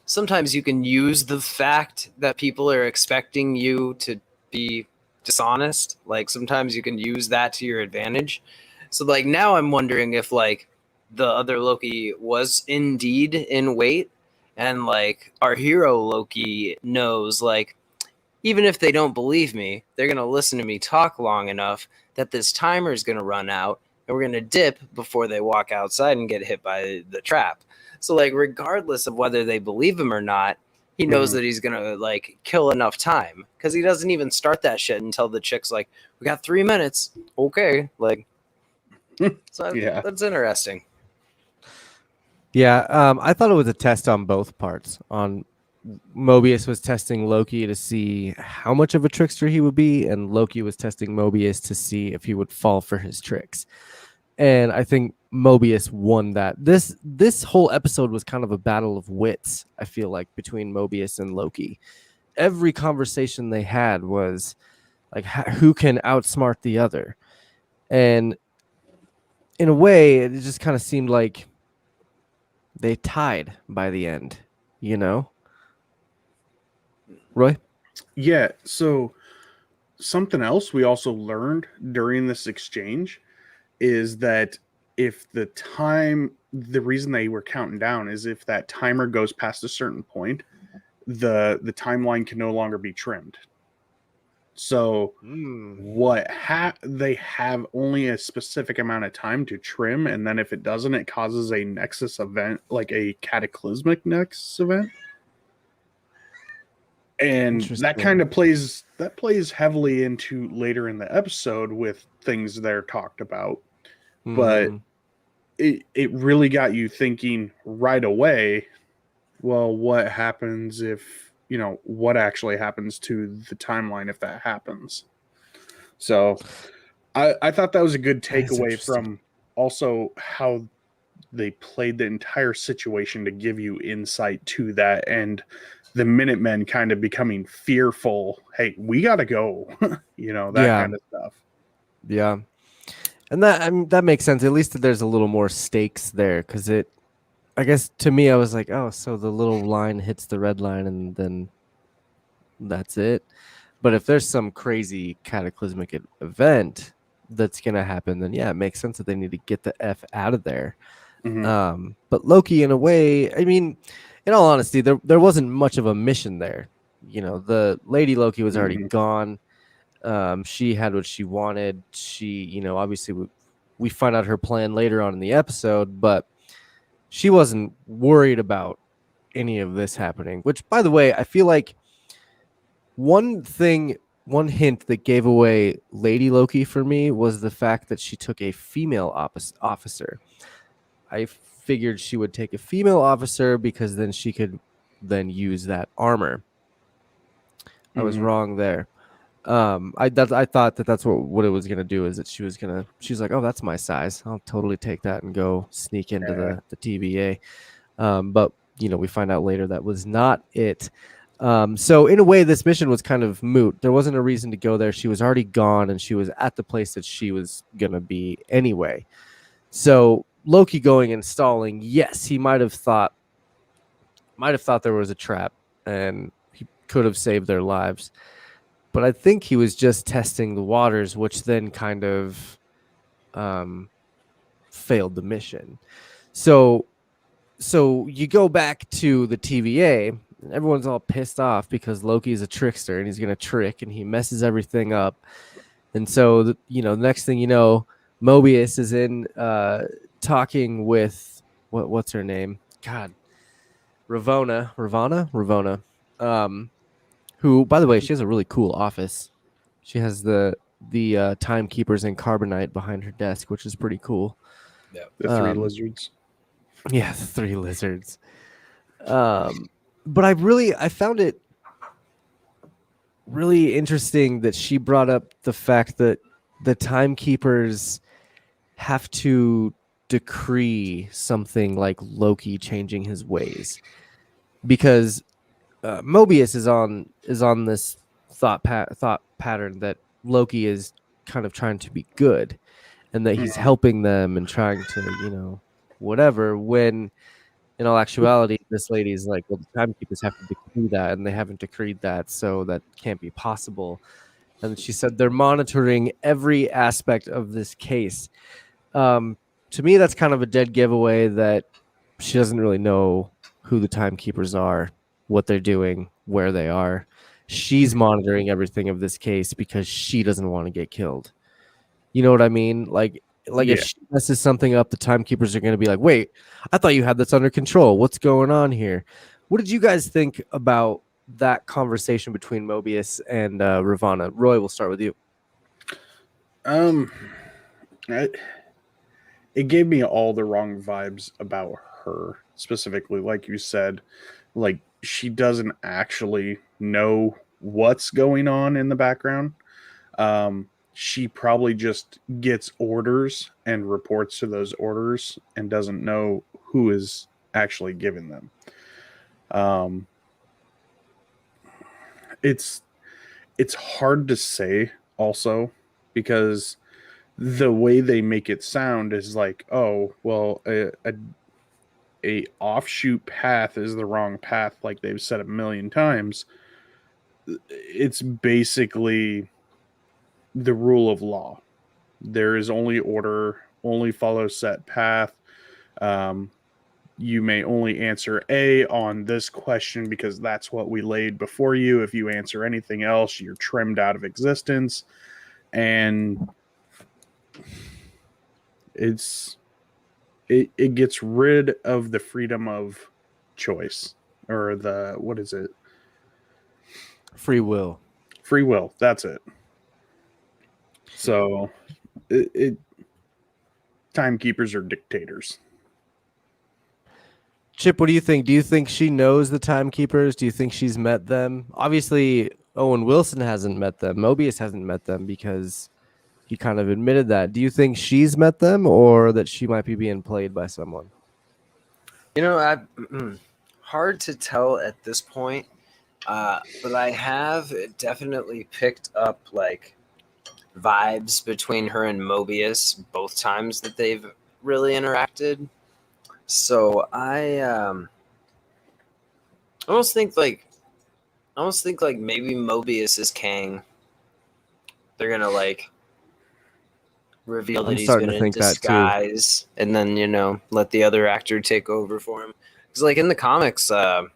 sometimes you can use the fact that people are expecting you to be dishonest. Like sometimes you can use that to your advantage. So like now I'm wondering if like the other Loki was indeed in wait, and like our hero Loki knows like even if they don't believe me, they're going to listen to me talk long enough that this timer is going to run out and we're going to dip before they walk outside and get hit by the trap. So, like, regardless of whether they believe him or not, he knows that he's going to, like, kill enough time because he doesn't even start that shit until the chick's like, "We got 3 minutes." Okay. Like, so yeah. that's interesting. Yeah, I thought it was a test on both parts. On Mobius was testing Loki to see how much of a trickster he would be, and Loki was testing Mobius to see if he would fall for his tricks. And I think Mobius won that. This whole episode was kind of a battle of wits, I feel like, between Mobius and Loki. Every conversation they had was like who can outsmart the other. And in a way, it just kind of seemed like they tied by the end, you know? Roy? Yeah. So, something else we also learned during this exchange is that the reason they were counting down is if that timer goes past a certain point, the timeline can no longer be trimmed. So they have only a specific amount of time to trim, and then if it doesn't, it causes a nexus event, like a cataclysmic nexus event. And that kind of plays heavily into later in the episode with things they're talked about. But it really got you thinking right away, well, what happens if, what actually happens to the timeline if that happens? So I thought that was a good takeaway from also how they played the entire situation to give you insight to that, and the Minutemen kind of becoming fearful. Hey, we got to go, that kind of stuff. Yeah. And that makes sense. At least there's a little more stakes there because I guess to me, I was like, oh, so the little line hits the red line and then that's it. But if there's some crazy cataclysmic event that's going to happen, then yeah, it makes sense that they need to get the F out of there. But Loki, in a way, I mean, in all honesty, there wasn't much of a mission there. The Lady Loki was already gone. She had what she wanted. She, obviously we find out her plan later on in the episode, but she wasn't worried about any of this happening, which, by the way, I feel like one hint that gave away Lady Loki for me was the fact that she took a female officer. I figured she would take a female officer because then she could then use that armor. I was wrong there. I thought that's what it was gonna do, is that she's like, oh, that's my size, I'll totally take that and go sneak into the TVA. But we find out later that was not it. So in a way, this mission was kind of moot. There wasn't a reason to go there. She was already gone, and she was at the place that she was gonna be anyway. So Loki going and stalling, yes, he might have thought there was a trap, and he could have saved their lives. But I think he was just testing the waters, which then kind of failed the mission. So you go back to the TVA, and everyone's all pissed off because Loki's a trickster and he's going to trick, and he messes everything up. And so, the next thing you know, Mobius is in talking with what's her name? God, Ravonna. Who, by the way, she has a really cool office. She has the timekeepers and carbonite behind her desk, which is pretty cool. Yeah, the three lizards. Yeah, the three lizards. But I found it really interesting that she brought up the fact that the timekeepers have to decree something like Loki changing his ways, because Mobius is on this thought pattern that Loki is kind of trying to be good, and that he's helping them and trying to whatever, when in all actuality this lady is like, well, the timekeepers have to decree that, and they haven't decreed that, so that can't be possible. And she said they're monitoring every aspect of this case. To me, that's kind of a dead giveaway that she doesn't really know who the timekeepers are, what they're doing, where they are. She's monitoring everything of this case because she doesn't want to get killed. You know what I mean? Like if she messes something up, the timekeepers are going to be like, wait, I thought you had this under control. What's going on here? What did you guys think about that conversation between Mobius and Ravonna? Roy, we'll start with you. It gave me all the wrong vibes about her, specifically, like you said, like she doesn't actually know what's going on in the background. She probably just gets orders and reports to those orders and doesn't know who is actually giving them. It's hard to say also, because the way they make it sound is like, oh, well, a offshoot path is the wrong path, like they've said a million times. It's basically the rule of law. There is only order, only follow set path. You may only answer A on this question because that's what we laid before you. If you answer anything else, you're trimmed out of existence. And it gets rid of the freedom of choice, or the, what is it? Free will. Free will. That's it. So timekeepers are dictators. Chip, what do you think? Do you think she knows the timekeepers? Do you think she's met them? Obviously, Owen Wilson hasn't met them. Mobius hasn't met them because he kind of admitted that. Do you think she's met them, or that she might be being played by someone? Hard to tell at this point, but I have definitely picked up like vibes between her and Mobius both times that they've really interacted. So I almost think like maybe Mobius is Kang. They're gonna like reveal that he's been in disguise, and then let the other actor take over for him. Because like in the comics, the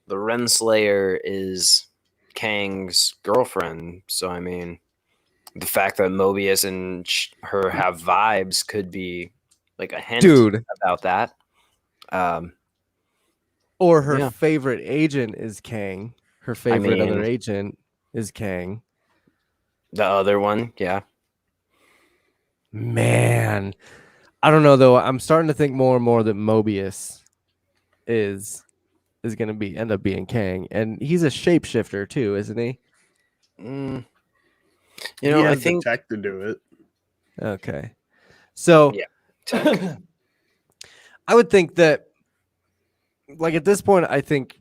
Renslayer is Kang's girlfriend. So I mean, the fact that Mobius and her have vibes could be like a hint about that. Or her favorite agent is Kang. Her favorite other agent is Kang. The other one, yeah. Man, I don't know though. I'm starting to think more and more that Mobius is going to end up being Kang, and he's a shapeshifter too, isn't he? You He know, I has the think tech to do it. Okay. So Yeah. Tech. I would think that, like, at this point, I think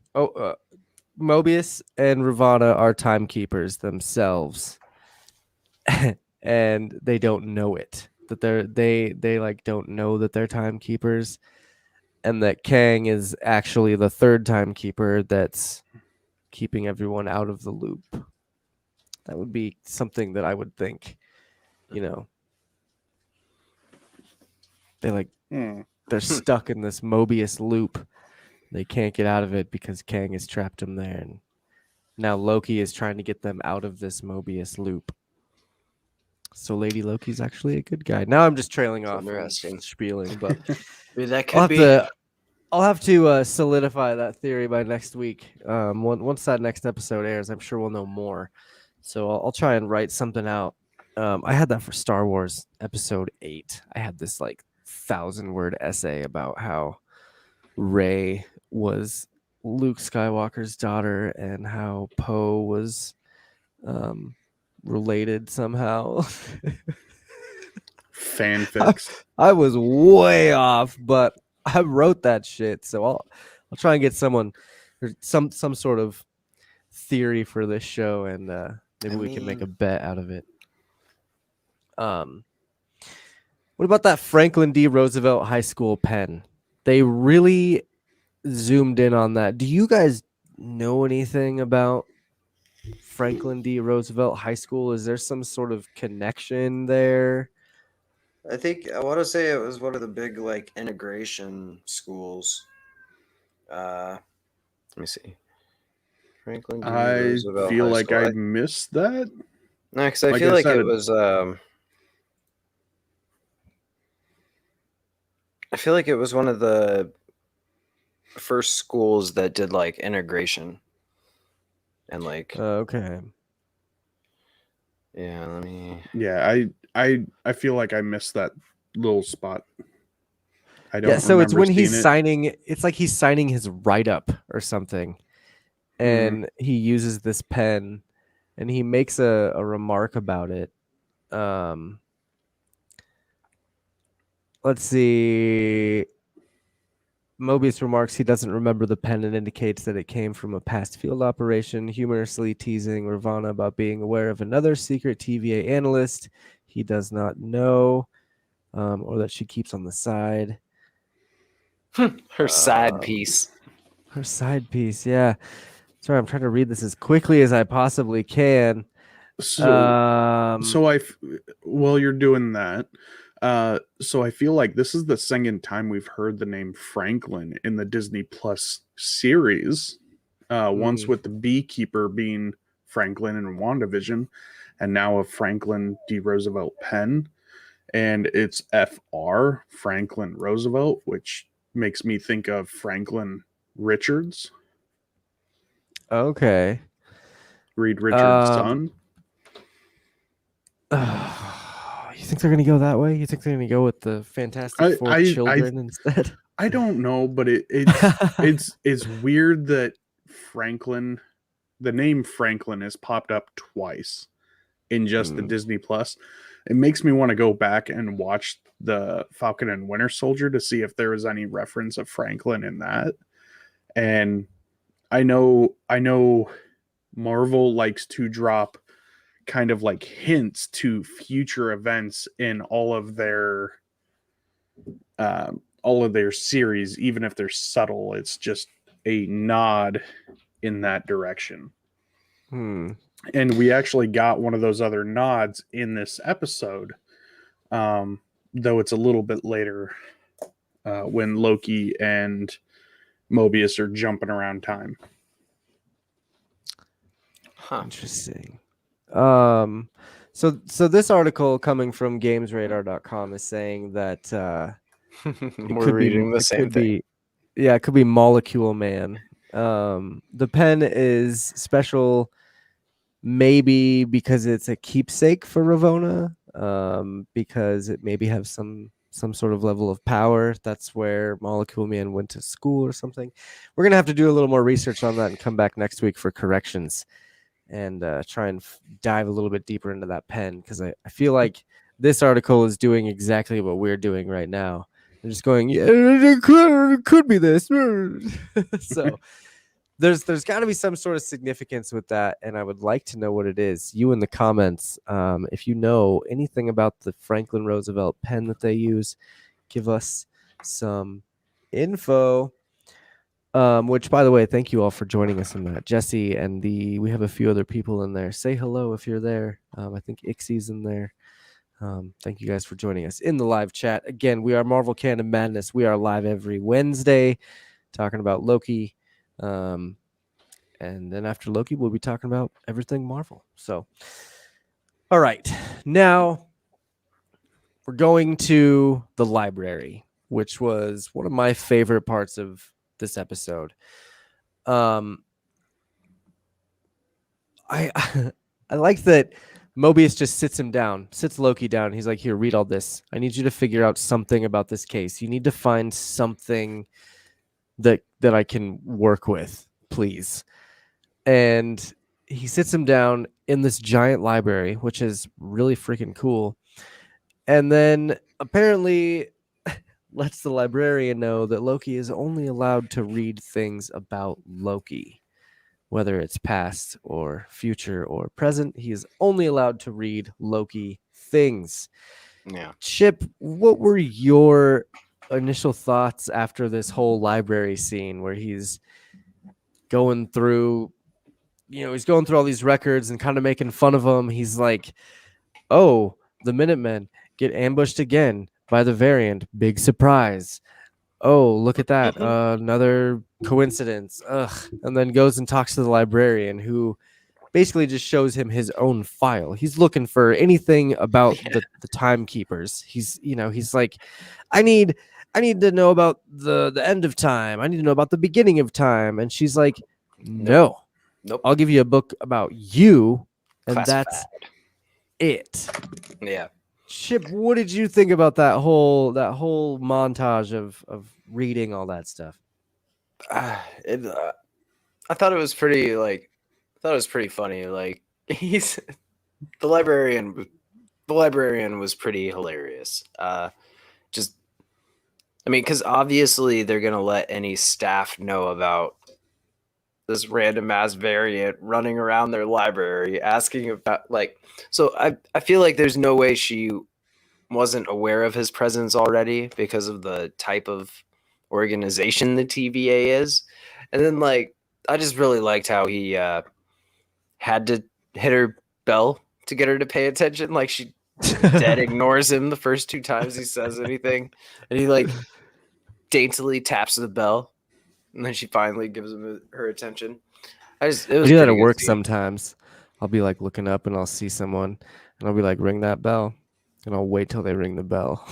Mobius and Ravana are timekeepers themselves, and they don't know it. That they like don't know that they're timekeepers, and that Kang is actually the third timekeeper that's keeping everyone out of the loop. That would be something that I would think. They they're stuck in this Mobius loop. They can't get out of it because Kang has trapped them there, and now Loki is trying to get them out of this Mobius loop. So Lady Loki's actually a good guy. Now I'm just trailing off, Interesting. spieling, but That could be. I'll have to solidify that theory by next week. Once that next episode airs, I'm sure we'll know more. So I'll try and write something out. I had that for Star Wars Episode 8. I had this 1,000-word essay about how Rey was Luke Skywalker's daughter and how Poe was related somehow. Fanfics. I was way off, but I wrote that shit, so I'll try and get someone or some sort of theory for this show, and maybe we can make a bet out of it. What about that Franklin D. Roosevelt High School pen? They really zoomed in on that. Do you guys know anything about Franklin D. Roosevelt High School? Is there some sort of connection there? I think I want to say it was one of the big integration schools. Let me see. Franklin D. I Roosevelt feel High like School. I missed that. No, because I feel like said, it was. I feel like it was one of the first schools that did integration, and okay. Yeah, let me. Yeah, I feel like I missed that little spot. I don't. Yeah, so it's when he's it. signing. It's like he's signing his write-up or something, and he uses this pen, and he makes a remark about it. Let's see. Mobius remarks he doesn't remember the pen and indicates that it came from a past field operation, humorously teasing Ravana about being aware of another secret TVA analyst he does not know, or that she keeps on the side. Her side piece. Her side piece, yeah. Sorry, I'm trying to read this as quickly as I possibly can. While you're doing that, so I feel like this is the second time we've heard the name Franklin in the Disney Plus series. Once with the beekeeper being Franklin in WandaVision, and now a Franklin D. Roosevelt pen, and it's FR, Franklin Roosevelt, which makes me think of Franklin Richards. Okay. Reed Richards' son. You think they're going to go that way? You think they're going to go with the Fantastic Four children instead? I don't know, but it's weird that the name Franklin has popped up twice in just the Disney Plus. It makes me want to go back and watch the Falcon and Winter Soldier to see if there was any reference of Franklin in that. And I know Marvel likes to drop kind of hints to future events in all of their series, even if they're subtle. It's just a nod in that direction. And we actually got one of those other nods in this episode, though it's a little bit later, when Loki and Mobius are jumping around time. Interesting. So this article coming from GamesRadar.com is saying that we're reading the same thing. It could be Molecule Man. The pen is special, maybe because it's a keepsake for Ravonna, because it maybe has some sort of level of power. That's where Molecule Man went to school or something. We're gonna have to do a little more research on that and come back next week for corrections. and try and dive a little bit deeper into that pen, because I feel like this article is doing exactly what we're doing right now. They're just going, yeah, it could be this. So there's got to be some sort of significance with that, and I would like to know what it is. You in the comments, if you know anything about the Franklin Roosevelt pen that they use, give us some info. Which, by the way, thank you all for joining us in that. Jesse and we have a few other people in there. Say hello if you're there. I think Ixie's in there. Thank you guys for joining us in the live chat. Again, we are Marvel Canon Madness. We are live every Wednesday talking about Loki. And then after Loki, we'll be talking about everything Marvel. So, all right. Now we're going to the library, which was one of my favorite parts of this episode. I I like that Mobius just sits Loki down. He's like, here, read all this. I need you to figure out something about this case. You need to find something that I can work with, please. And he sits him down in this giant library, which is really freaking cool. And then apparently lets the librarian know that Loki is only allowed to read things about Loki, whether it's past or future or present. He is only allowed to read Loki things. Yeah. Chip, what were your initial thoughts after this whole library scene where he's going through, he's going through all these records and kind of making fun of them? He's like, oh, the Minutemen get ambushed again by the variant. Big surprise. Oh, look at that. Another coincidence. Ugh. And then goes and talks to the librarian, who basically just shows him his own file. He's looking for anything about the timekeepers. He's like, I need to know about the end of time. I need to know about the beginning of time. And she's like, no. Nope. I'll give you a book about you, and Classified. that's it. Yeah. Chip, what did you think about that whole montage of reading all that stuff? I thought it was pretty funny. Like, he's the librarian was pretty hilarious. Because obviously they're gonna let any staff know about this random ass variant running around their library asking about, like, so I feel like there's no way she wasn't aware of his presence already because of the type of organization the TVA is. And then, like, I just really liked how he had to hit her bell to get her to pay attention. Like, she dead ignores him the first 2 times he says anything, and he like daintily taps the bell, and then she finally gives him her attention. It was I do that at work sometimes. I'll be like looking up and I'll see someone, and I'll be like, ring that bell, and I'll wait till they ring the bell.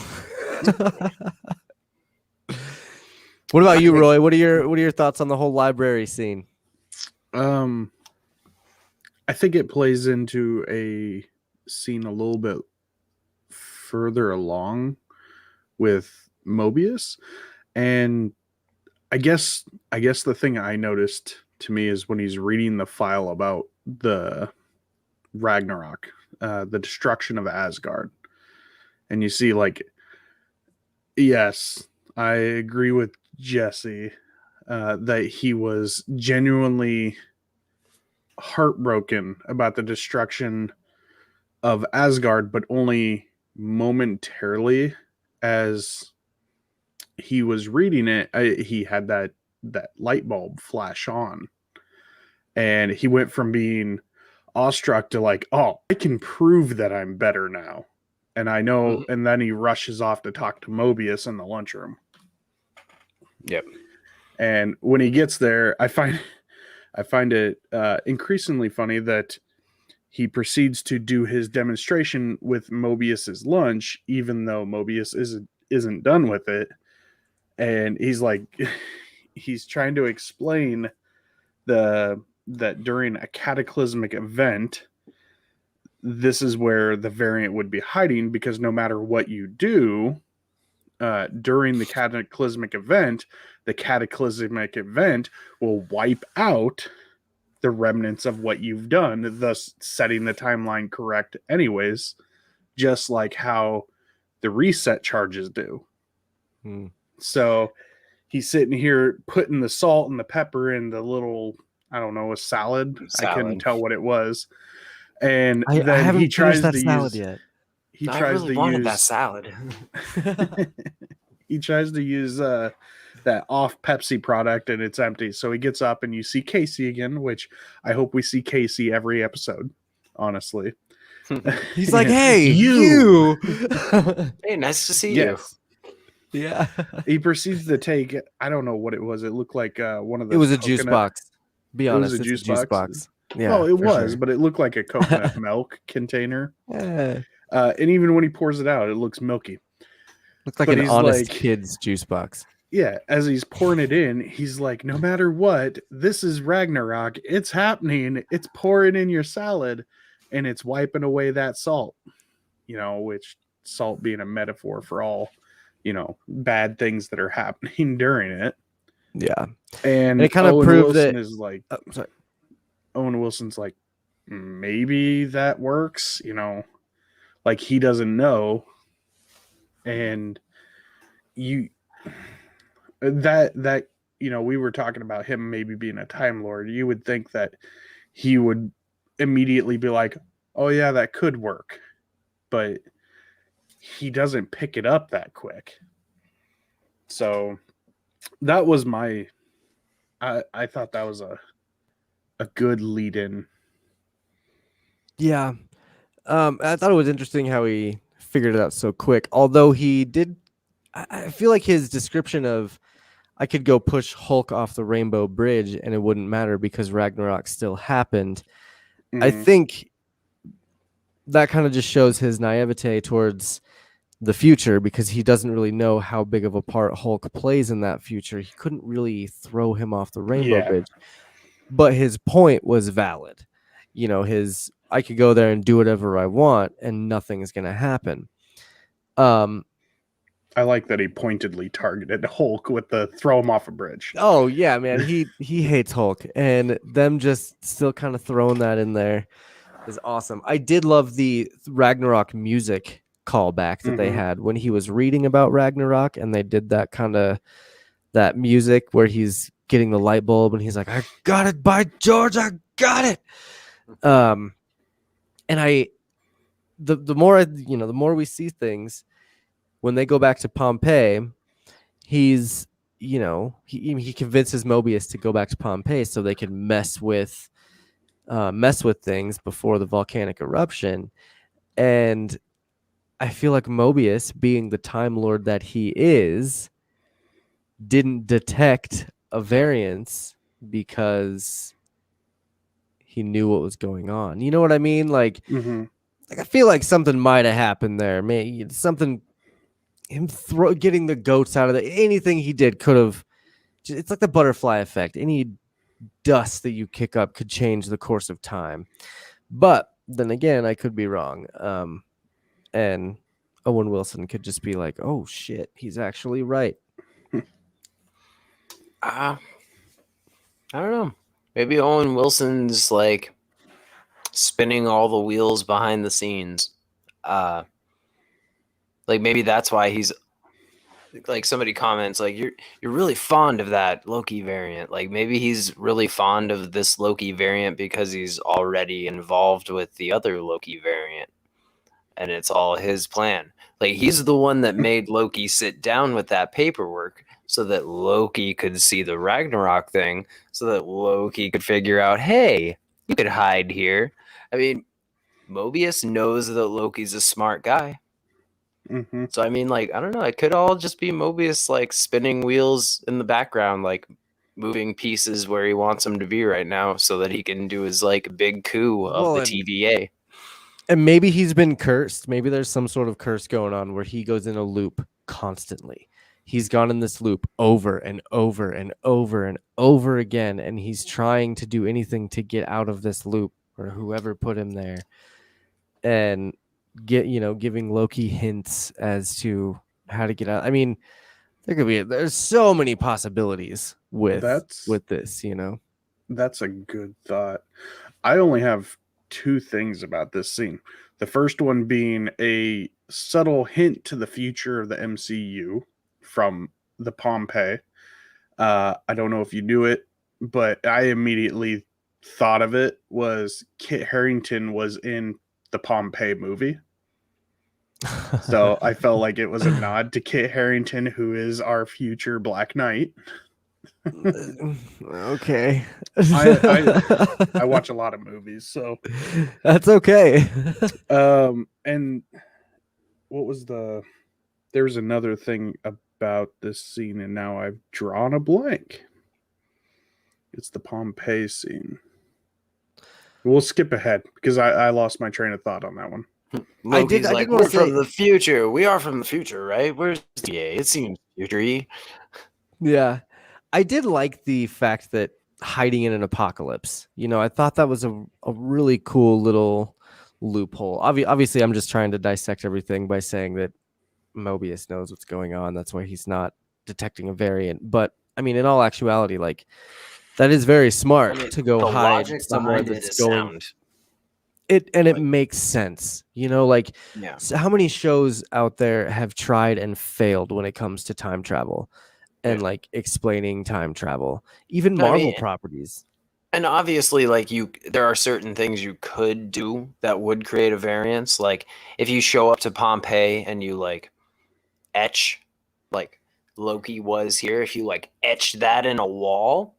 What about you, Roy? What are your thoughts on the whole library scene? I think it plays into a scene a little bit further along with Mobius, and I guess the thing I noticed to me is when he's reading the file about the Ragnarok, the destruction of Asgard, and you see, like, yes, I agree with Jesse that he was genuinely heartbroken about the destruction of Asgard, but only momentarily. As he was reading it, he had that light bulb flash on, and he went from being awestruck to like, oh, I can prove that I'm better now, and I know. Mm-hmm. And then he rushes off to talk to Mobius in the lunchroom. Yep. And when he gets there, I find it increasingly funny that he proceeds to do his demonstration with Mobius's lunch, even though Mobius isn't done with it. And he's like, he's trying to explain that during a cataclysmic event, this is where the variant would be hiding, because no matter what you do during the cataclysmic event will wipe out the remnants of what you've done, thus setting the timeline correct anyways, just like how the reset charges do. So he's sitting here putting the salt and the pepper in the little, I don't know, a salad. I couldn't tell what it was. And I then haven't he tries finished that to salad use yet. he I tries really to wanted use that salad. he tries to use that off Pepsi product, and it's empty. So he gets up, and you see Casey again, which I hope we see Casey every episode, honestly. He's like, hey, you. Hey, nice to see Yes. Yeah. He proceeds to take, I don't know what it was. It looked like one of those. It was a juice box. Be honest, it was it's a juice box. Yeah. Well, it was, sure. but it looked like a coconut milk container. Yeah. And even when he pours it out, it looks milky. Looks like But an he's honest like- kid's juice box. Yeah, as he's pouring it in, he's like, no matter what, this is Ragnarok. It's happening. It's pouring in your salad, and it's wiping away that salt. You know, which salt being a metaphor for all, you know, bad things that are happening during it. Yeah. And it kind of Owen proved Wilson that is like, sorry. Owen Wilson's like, maybe that works, you know, like he doesn't know. And that you know, we were talking about him maybe being a Time Lord. You would think that he would immediately be like, oh yeah, that could work, but he doesn't pick it up that quick. So that was my I thought that was a good lead in. Yeah. I thought it was interesting how he figured it out so quick. Although he did, I feel like his description of I could go push Hulk off the Rainbow Bridge and it wouldn't matter because Ragnarok still happened. I think that kind of just shows his naivete towards the future because he doesn't really know how big of a part Hulk plays in that future. He couldn't really throw him off the Rainbow Bridge. But his point was valid. You know, I could go there and do whatever I want and nothing is going to happen. I like that he pointedly targeted Hulk with the throw him off a bridge. Oh yeah, man. He hates Hulk, and them just still kind of throwing that in there is awesome. I did love the Ragnarok music callback that they had when he was reading about Ragnarok, and they did that kind of that music where he's getting the light bulb and he's like, I got it, by George, I got it. And the more we see things when they go back to Pompeii, he's, you know, he convinces Mobius to go back to Pompeii so they can mess with things before the volcanic eruption. And I feel like Mobius, being the Time Lord that he is, didn't detect a variance because he knew what was going on. You know what I mean? Like I feel like something might have happened there. Maybe something, him getting the goats out of anything he did could have. It's like the butterfly effect. Any dust that you kick up could change the course of time. But then again, I could be wrong. And Owen Wilson could just be like, "Oh shit, he's actually right." I don't know. Maybe Owen Wilson's like spinning all the wheels behind the scenes. Like maybe that's why he's like, somebody comments like you're really fond of that Loki variant. Like maybe he's really fond of this Loki variant because he's already involved with the other Loki variant and it's all his plan. Like he's the one that made Loki sit down with that paperwork so that Loki could see the Ragnarok thing, so that Loki could figure out, hey, you could hide here. I mean, Mobius knows that Loki's a smart guy. So, I mean, like, I don't know. It could all just be Mobius, like, spinning wheels in the background, like, moving pieces where he wants them to be right now so that he can do his, like, big coup of the TVA. And maybe he's been cursed. Maybe there's some sort of curse going on where he goes in a loop constantly. He's gone in this loop over and over and over and over again, and he's trying to do anything to get out of this loop, or whoever put him there, and giving Loki hints as to how to get out. I mean, there's so many possibilities with this, you know. That's a good thought. I only have two things about this scene. The first one being a subtle hint to the future of the MCU from the Pompeii. I don't know if you knew it, but I immediately thought of it was Kit Harington was in the Pompeii movie. So I felt like it was a nod to Kit Harington, who is our future Black Knight. Okay. I watch a lot of movies, so that's okay. And what was there was another thing about this scene, and now I've drawn a blank. It's the Pompeii scene. We'll skip ahead because I lost my train of thought on that one. Loki's I did we're from the future. We are from the future, right? Where's it seems future-y. Yeah. I did like the fact that hiding in an apocalypse, I thought that was a really cool little loophole. Obviously, I'm just trying to dissect everything by saying that Mobius knows what's going on. That's why he's not detecting a variant. But I mean, in all actuality, like that is very smart to go hide somewhere that's going. Sound. It makes sense, like so how many shows out there have tried and failed when it comes to time travel and like explaining time travel, even Marvel properties. And obviously, like there are certain things you could do that would create a variance. Like if you show up to Pompeii and you like etch, like Loki was here, if you like etch that in a wall,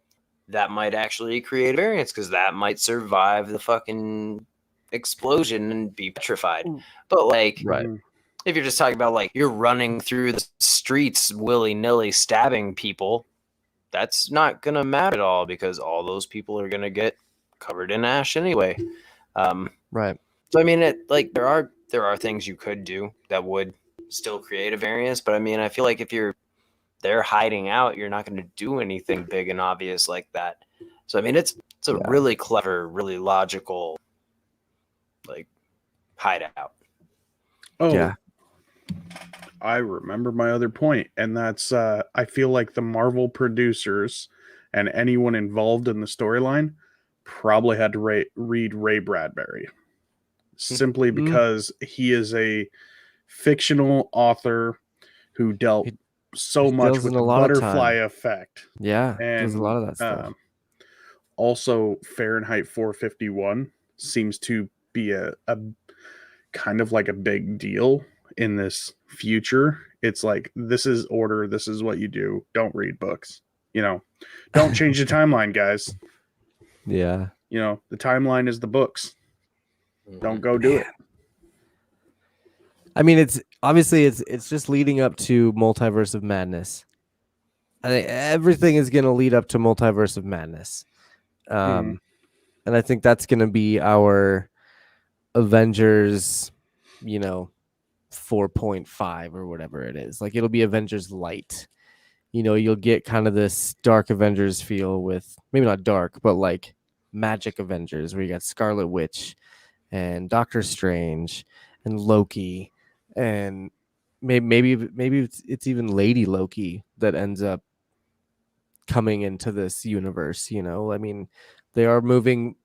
that might actually create a variance because that might survive the fucking explosion and be petrified. But like, if you're just talking about like you're running through the streets willy-nilly stabbing people, that's not gonna matter at all because all those people are gonna get covered in ash anyway. Right. So I mean, there are things you could do that would still create a variance, but I mean, I feel like if you're there hiding out, you're not going to do anything big and obvious like that. So I mean, it's a really clever, really logical, like hideout. Oh, yeah. I remember my other point, and that's I feel like the Marvel producers and anyone involved in the storyline probably had to read Ray Bradbury, simply because he is a fictional author who dealt so much with the butterfly effect. Yeah, and there's a lot of that stuff. Also, Fahrenheit 451 seems to be a kind of like a big deal in this future. It's like, this is order, this is what you do. Don't read books. Don't change the timeline, guys. Yeah. The timeline is the books. Don't go do it. I mean, it's just leading up to Multiverse of Madness. I think everything is going to lead up to Multiverse of Madness. And I think that's going to be our Avengers, 4.5 or whatever it is. Like it'll be Avengers Light. You'll get kind of this dark Avengers feel with maybe not dark, but like magic Avengers where you got Scarlet Witch and Doctor Strange and Loki and maybe it's even Lady Loki that ends up coming into this universe. I mean, they are moving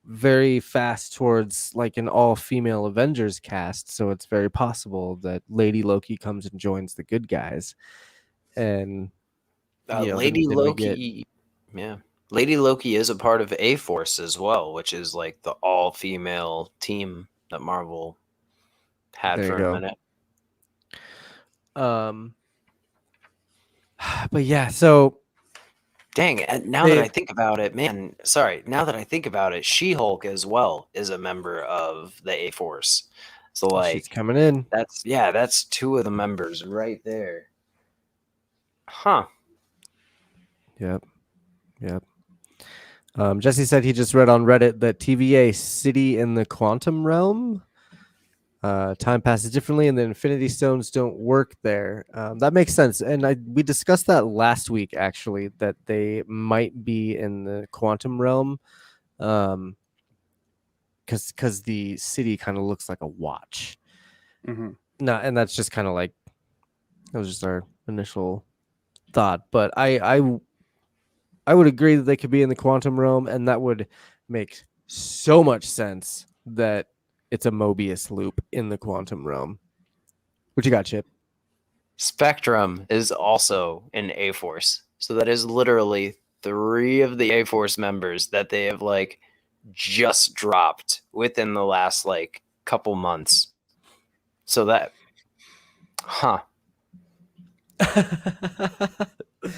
very fast towards like an all-female Avengers cast, so it's very possible that Lady Loki comes and joins the good guys. And Lady Loki, Lady Loki is a part of A-Force as well, which is like the all-female team that Marvel had for a minute. But yeah, so dang, now that I think about it, She-Hulk as well is a member of the A-Force. So like she's coming in. That's two of the members right there. Huh. Yep. Jesse said he just read on Reddit that TVA City in the Quantum Realm. Time passes differently, and the Infinity Stones don't work there. That makes sense, and we discussed that last week actually, that they might be in the Quantum Realm, because the city kind of looks like a watch. No, and that's just kind of like that was just our initial thought, but I I would agree that they could be in the quantum realm, and that would make so much sense that it's a Mobius loop in the quantum realm. What you got, Chip? Spectrum is also an A-Force. So that is literally 3 of the A-Force members that they have like just dropped within the last like couple months. So that, huh.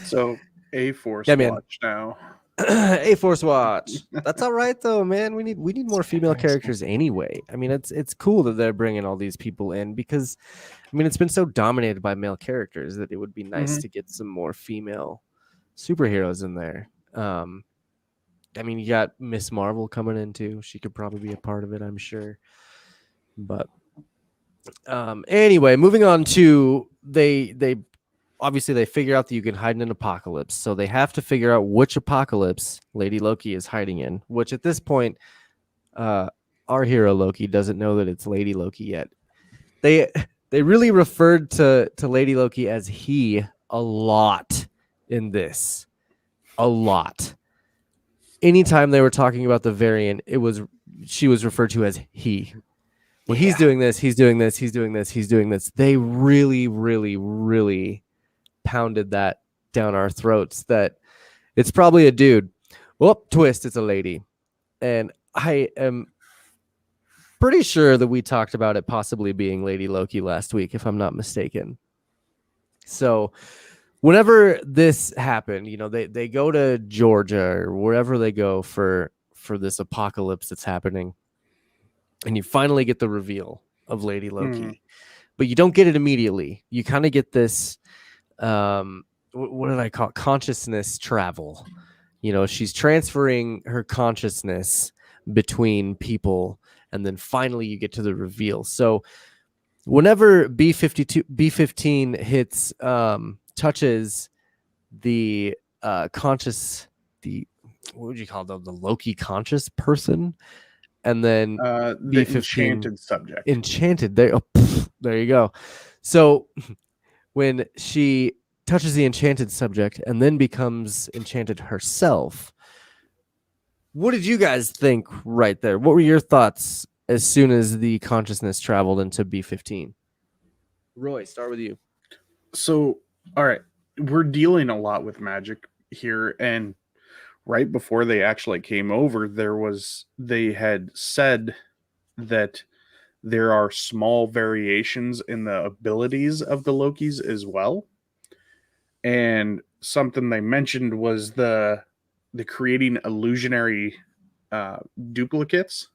So A-Force Yeah, man. watch now. A-Force watch. That's all right though, man. We need more female characters anyway. I mean, it's cool that they're bringing all these people in because, I mean, it's been so dominated by male characters that it would be nice to get some more female superheroes in there. I mean, you got Miss Marvel coming in too. She could probably be a part of it, I'm sure. But anyway, moving on to they obviously they figure out that you can hide in an apocalypse, so they have to figure out which apocalypse Lady Loki is hiding in, which at this point our hero Loki doesn't know that it's Lady Loki yet. They really referred to Lady Loki as he a lot in this. A lot. Anytime they were talking about the variant, she was referred to as he. Well, he's doing this, he's doing this, he's doing this, he's doing this. They really, really, really pounded that down our throats that it's probably a dude. Well, twist, it's a lady. And I am pretty sure that we talked about it possibly being Lady Loki last week, if I'm not mistaken. So whenever this happened, they go to Georgia or wherever they go for this apocalypse that's happening. And you finally get the reveal of Lady Loki. But you don't get it immediately. You kind of get this what did I call it? Consciousness travel. She's transferring her consciousness between people, and then finally you get to the reveal. So whenever B15 hits touches the what would you call them, the Loki conscious person, and then the B15 enchanted subject. Enchanted. There you go. So when she touches the enchanted subject and then becomes enchanted herself, what did you guys think right there? What were your thoughts as soon as the consciousness traveled into B15? Roy, start with you. So, all right, we're dealing a lot with magic here, and right before they actually came over, they had said that there are small variations in the abilities of the Lokis as well. And something they mentioned was the creating illusionary duplicates,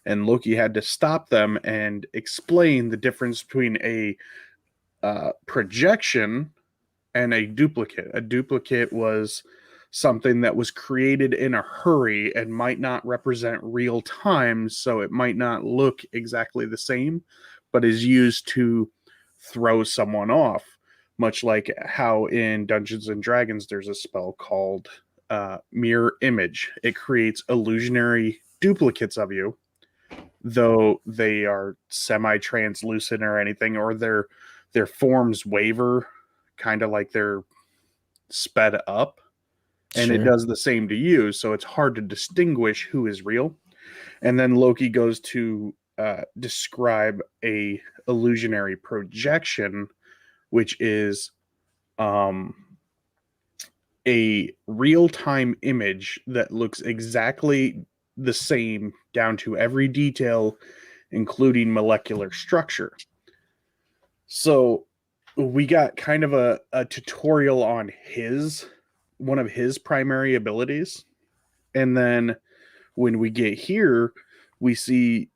and Loki had to stop them and explain the difference between a projection and a duplicate. A duplicate was something that was created in a hurry and might not represent real time, so it might not look exactly the same, but is used to throw someone off, much like how in Dungeons and Dragons there's a spell called Mirror Image. It creates illusionary duplicates of you, though they are semi-translucent or anything, or their forms waver, kind of like they're sped up. And it does the same to you, so it's hard to distinguish who is real. And then Loki goes to describe a illusionary projection, which is a real-time image that looks exactly the same down to every detail, including molecular structure. So we got kind of a tutorial on one of his primary abilities. And then when we get here, we see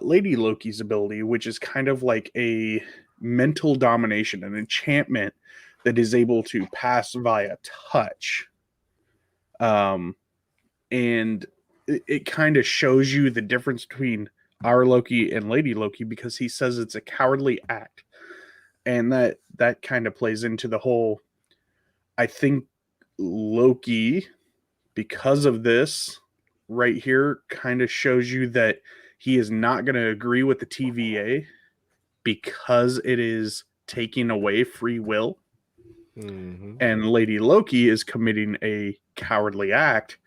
Lady Loki's ability, which is kind of like a mental domination, an enchantment that is able to pass via touch. And it kind of shows you the difference between our Loki and Lady Loki, because he says it's a cowardly act. And that kind of plays into the whole, I think Loki, because of this right here, kind of shows you that he is not going to agree with the TVA because it is taking away free will. Mm-hmm. And Lady Loki is committing a cowardly act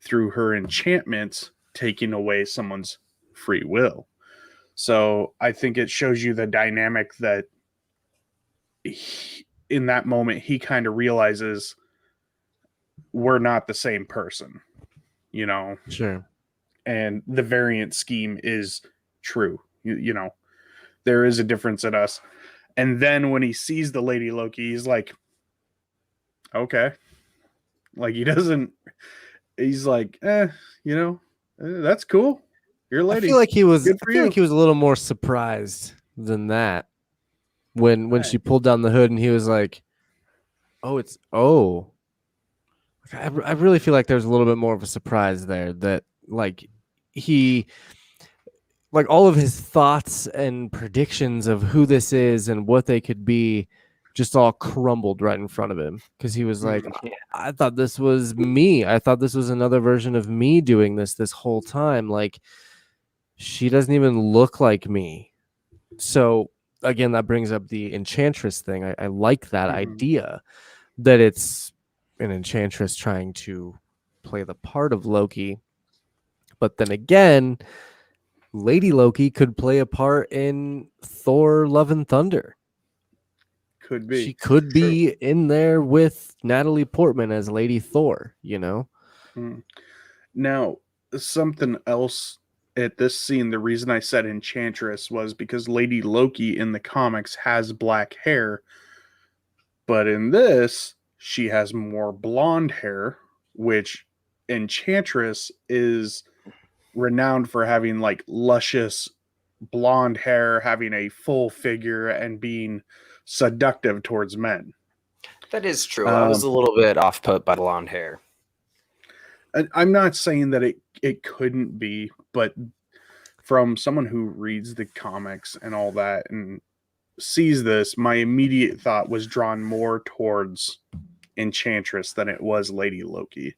through her enchantments, taking away someone's free will. So I think it shows you the dynamic that in that moment he kind of realizes we're not the same person, you know. Sure. And the variant scheme is true. You know, there is a difference in us. And then when he sees the Lady Loki, he's like, okay. Like he doesn't, he's like, that's cool. You're a I lady. feel like he was. Good I for feel you. like he was a little more surprised than that when Right. she pulled down the hood and he was like, "Oh, it's oh." I really feel like there's a little bit more of a surprise there that like he like all of his thoughts and predictions of who this is and what they could be just all crumbled right in front of him because he was like, Mhm. I thought this was me. I thought this was another version of me doing this whole time. Like she doesn't even look like me. So again, that brings up the enchantress thing. I like that Mhm. idea that it's an enchantress trying to play the part of Loki. But then again, Lady Loki could play a part in Thor Love and Thunder. Could She be. could True. be in there with Natalie Portman as Lady Thor, you know? Mm. Now, something else at this scene, the reason I said Enchantress was because Lady Loki in the comics has black hair, but in this, she has more blonde hair, which Enchantress is renowned for having like luscious blonde hair, having a full figure, and being seductive towards men. That is true. I was a little bit off put by blonde hair. I'm not saying that it couldn't be, but from someone who reads the comics and all that and sees this, my immediate thought was drawn more towards Enchantress than it was Lady Loki.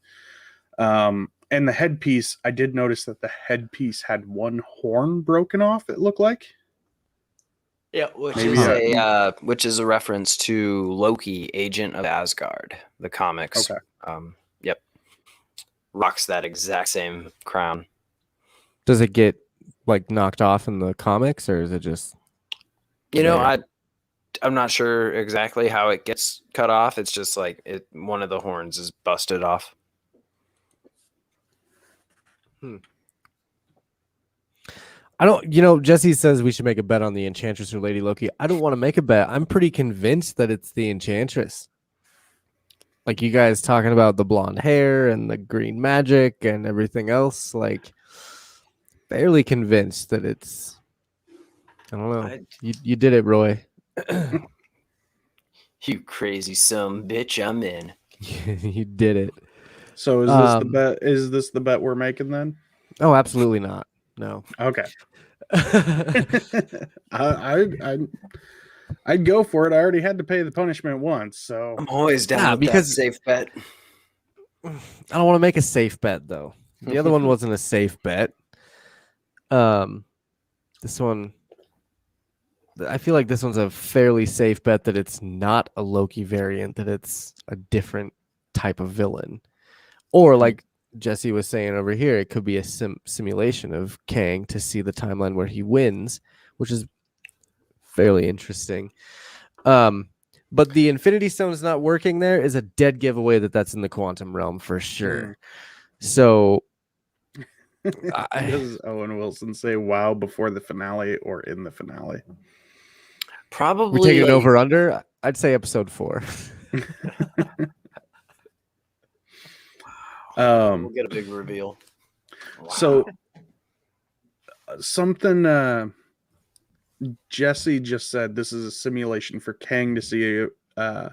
And the headpiece, I did notice that the headpiece had one horn broken off, it looked like. Yeah, which Maybe is I- which is a reference to Loki, Agent of Asgard, the comics. Okay. Yep, rocks that exact same crown. Does it get like knocked off in the comics or is it just You know, there? I'm not sure exactly how it gets cut off. It's just like one of the horns is busted off. I don't, Jesse says we should make a bet on the Enchantress or Lady Loki. I don't want to make a bet. I'm pretty convinced that it's the Enchantress. Like you guys talking about the blonde hair and the green magic and everything else, like fairly convinced that it's, I don't know. You did it, Roy. You crazy some bitch, I'm in. You did it. So is this the bet? Is this the bet we're making then? Oh, absolutely not. No. Okay. I'd go for it. I already had to pay the punishment once, so I'm always down with because that safe bet. I don't want to make a safe bet though. The other one wasn't a safe bet. This one, I feel like this one's a fairly safe bet that it's not a Loki variant, that it's a different type of villain. Or like Jesse was saying over here, it could be a simulation of Kang to see the timeline where he wins, which is fairly interesting. But the Infinity Stone is not working there is a dead giveaway that that's in the quantum realm for sure. So does Owen Wilson say wow before the finale or in the finale? Probably. We take it over under. I'd say episode 4. We'll get a big reveal. Wow. So something Jesse just said, this is a simulation for Kang to see the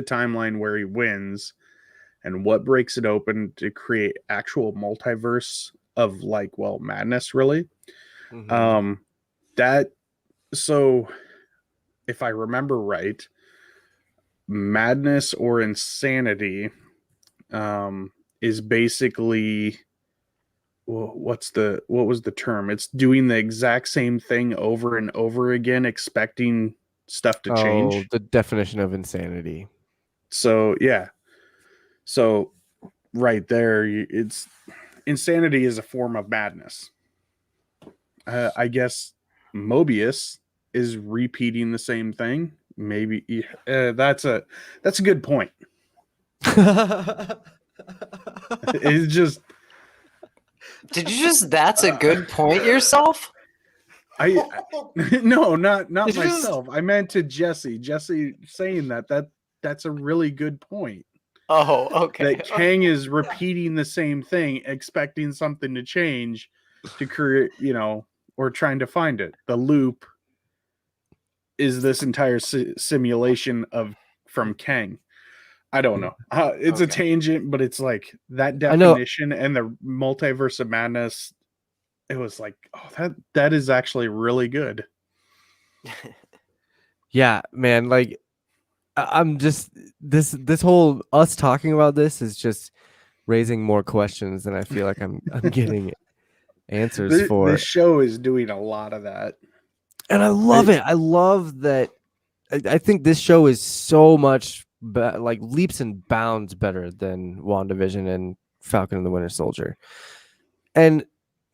timeline where he wins and what breaks it open to create actual multiverse of madness, really. Mm-hmm. So if I remember right, madness or insanity is basically what was the term? It's doing the exact same thing over and over again, expecting stuff to change. The definition of insanity. So yeah, so right there, it's insanity is a form of madness. I guess Mobius is repeating the same thing. Maybe that's a good point. It's just Did you just that's a good point yourself? I no, not Did you just- myself. I meant to Jesse. Jesse saying that's a really good point. Oh, okay. That Kang is repeating the same thing, expecting something to change to create, or trying to find it. The loop is this entire simulation from Kang. I don't know. It's a tangent, but it's like that definition and the multiverse of madness. It was like, oh, that is actually really good. Yeah, man. Like, I'm just this whole us talking about this is just raising more questions than I feel like I'm getting answers for. This show is doing a lot of that, and I love it. I love that. I think this show is so much like leaps and bounds better than WandaVision and Falcon and the Winter Soldier. And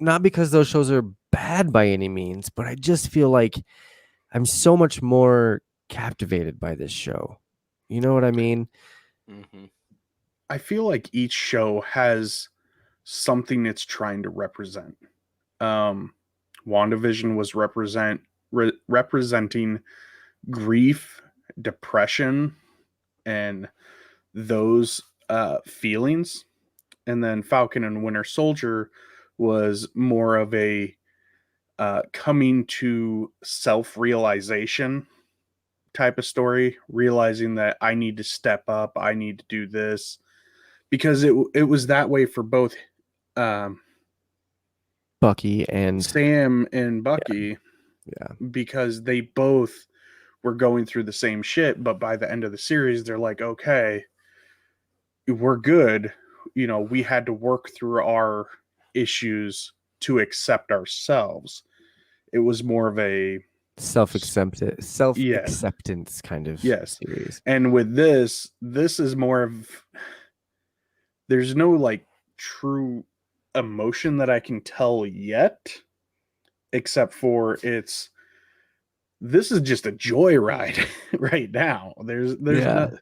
not because those shows are bad by any means, but I just feel like I'm so much more captivated by this show. You know what I mean? Mm-hmm. I feel like each show has something it's trying to represent. WandaVision was representing grief, depression, and those feelings. And then Falcon and Winter Soldier was more of a coming to self-realization type of story, realizing that I need to step up, I need to do this, because it was that way for both Bucky and Sam and Bucky, because they both were going through the same shit, but by the end of the series, they're like, okay, we're good. We had to work through our issues to accept ourselves. It was more of a self-acceptance kind of series. And with this is more of, there's no like true emotion that I can tell yet, except for this is just a joyride right now. There's not,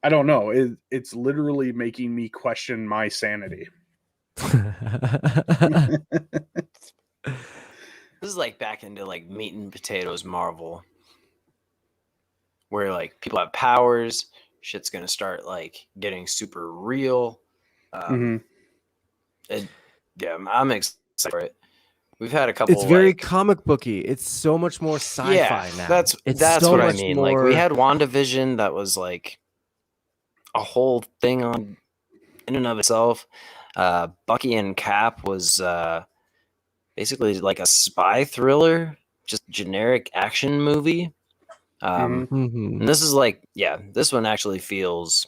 I don't know. It's literally making me question my sanity. This is like back into like meat and potatoes Marvel, where like people have powers, shit's gonna start like getting super real. I'm excited for it. We've had a couple. It's very comic booky. It's so much more sci-fi now. That's so what I mean. Like we had WandaVision that was like a whole thing on in and of itself. Bucky and Cap was basically like a spy thriller, just generic action movie. And this is like, this one actually feels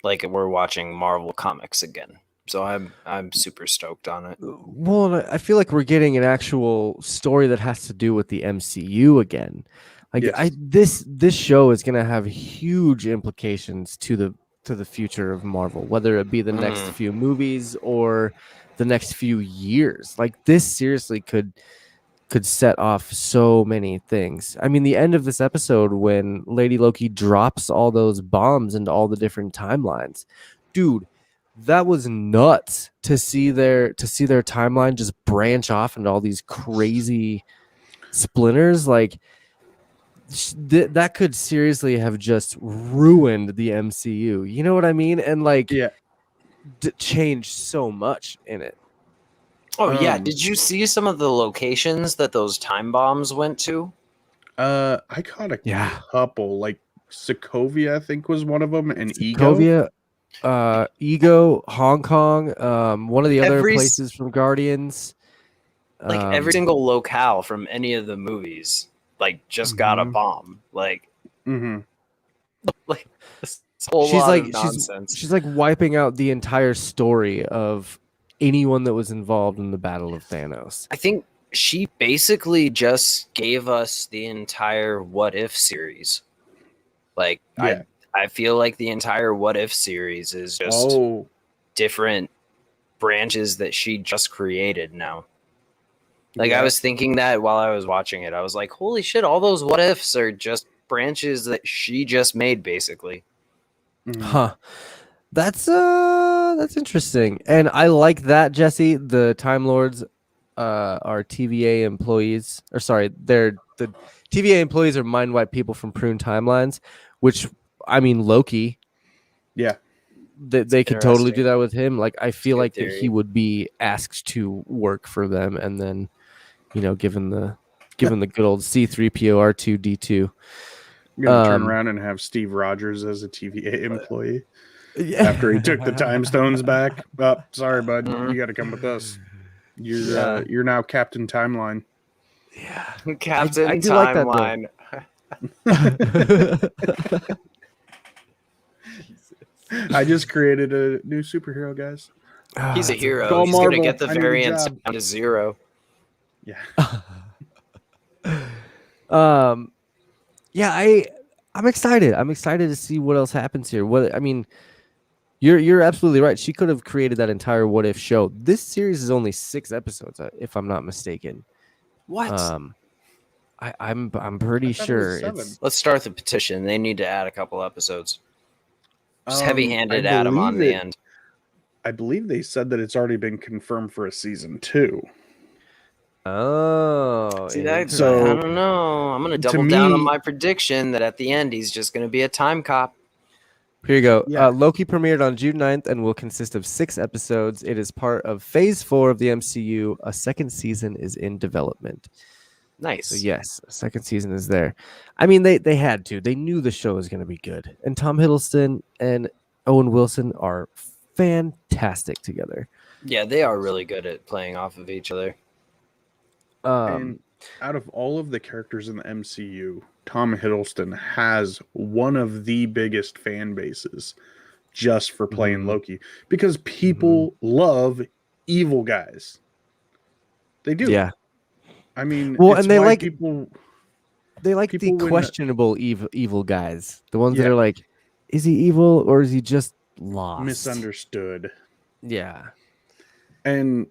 like we're watching Marvel comics again. So I'm super stoked on it. Well, I feel like we're getting an actual story that has to do with the MCU again. Like this show is going to have huge implications to the future of Marvel, whether it be the next few movies or the next few years. Like this seriously could set off so many things. I mean, the end of this episode when Lady Loki drops all those bombs into all the different timelines, dude, that was nuts to see their timeline just branch off into all these crazy splinters. Like that could seriously have just ruined the MCU. You know what I mean? And like, changed so much in it. Oh yeah, did you see some of the locations that those time bombs went to? I caught a couple, like Sokovia, I think was one of them, and Sokovia, Ego, Hong Kong, one of the other places from Guardians. Like every single locale from any of the movies, like just got a bomb. Like, like this whole lot of nonsense. She's like wiping out the entire story of anyone that was involved in the Battle of Thanos. I think she basically just gave us the entire What If series. Like, I I feel like the entire What If series is just different branches that she just created now. Like, I was thinking that while I was watching it. I was like, holy shit, all those What Ifs are just branches that she just made, basically. Huh. That's interesting. And I like that, Jesse. The Time Lords are TVA employees. Or sorry, the TVA employees are mind wipe people from Prune Timelines, which, I mean, Loki. Yeah. They could totally do that with him. Like, I feel like theory. that he would be asked to work for them, and then, given the good old C3PO R2D2. I'm gonna turn around and have Steve Rogers as a TVA employee after he took the time stones back. Oh, sorry, bud. You got to come with us. You're now Captain Timeline. Yeah, Captain I do Timeline. Like that, I just created a new superhero, guys. He's a hero. Go He's Marvel. gonna get the I need a variance job. down to 0. Yeah. Yeah, I'm excited. I'm excited to see what else happens here. You're absolutely right. She could have created that entire What If show. This series is only 6 episodes, if I'm not mistaken. What? I'm pretty sure it's. Let's start the petition. They need to add a couple episodes. Just heavy-handed Adam on the end. I believe they said that it's already been confirmed for a season 2. Oh, see that? So I don't know. I'm gonna double down on my prediction that at the end he's just gonna be a time cop. Here you go. Yeah. Loki premiered on June 9th and will consist of 6 episodes. It is part of Phase 4 of the MCU. A second season is in development. Nice. So yes, a second season is there. I mean, they had to. They knew the show was going to be good. And Tom Hiddleston and Owen Wilson are fantastic together. Yeah, they are really good at playing off of each other. And out of all of the characters in the MCU, Tom Hiddleston has one of the biggest fan bases just for playing Loki, because people love evil guys. They do. Yeah. I mean, well, and they like people. They like people the questionable evil guys. The ones that are like, is he evil or is he just lost? Misunderstood. Yeah. And,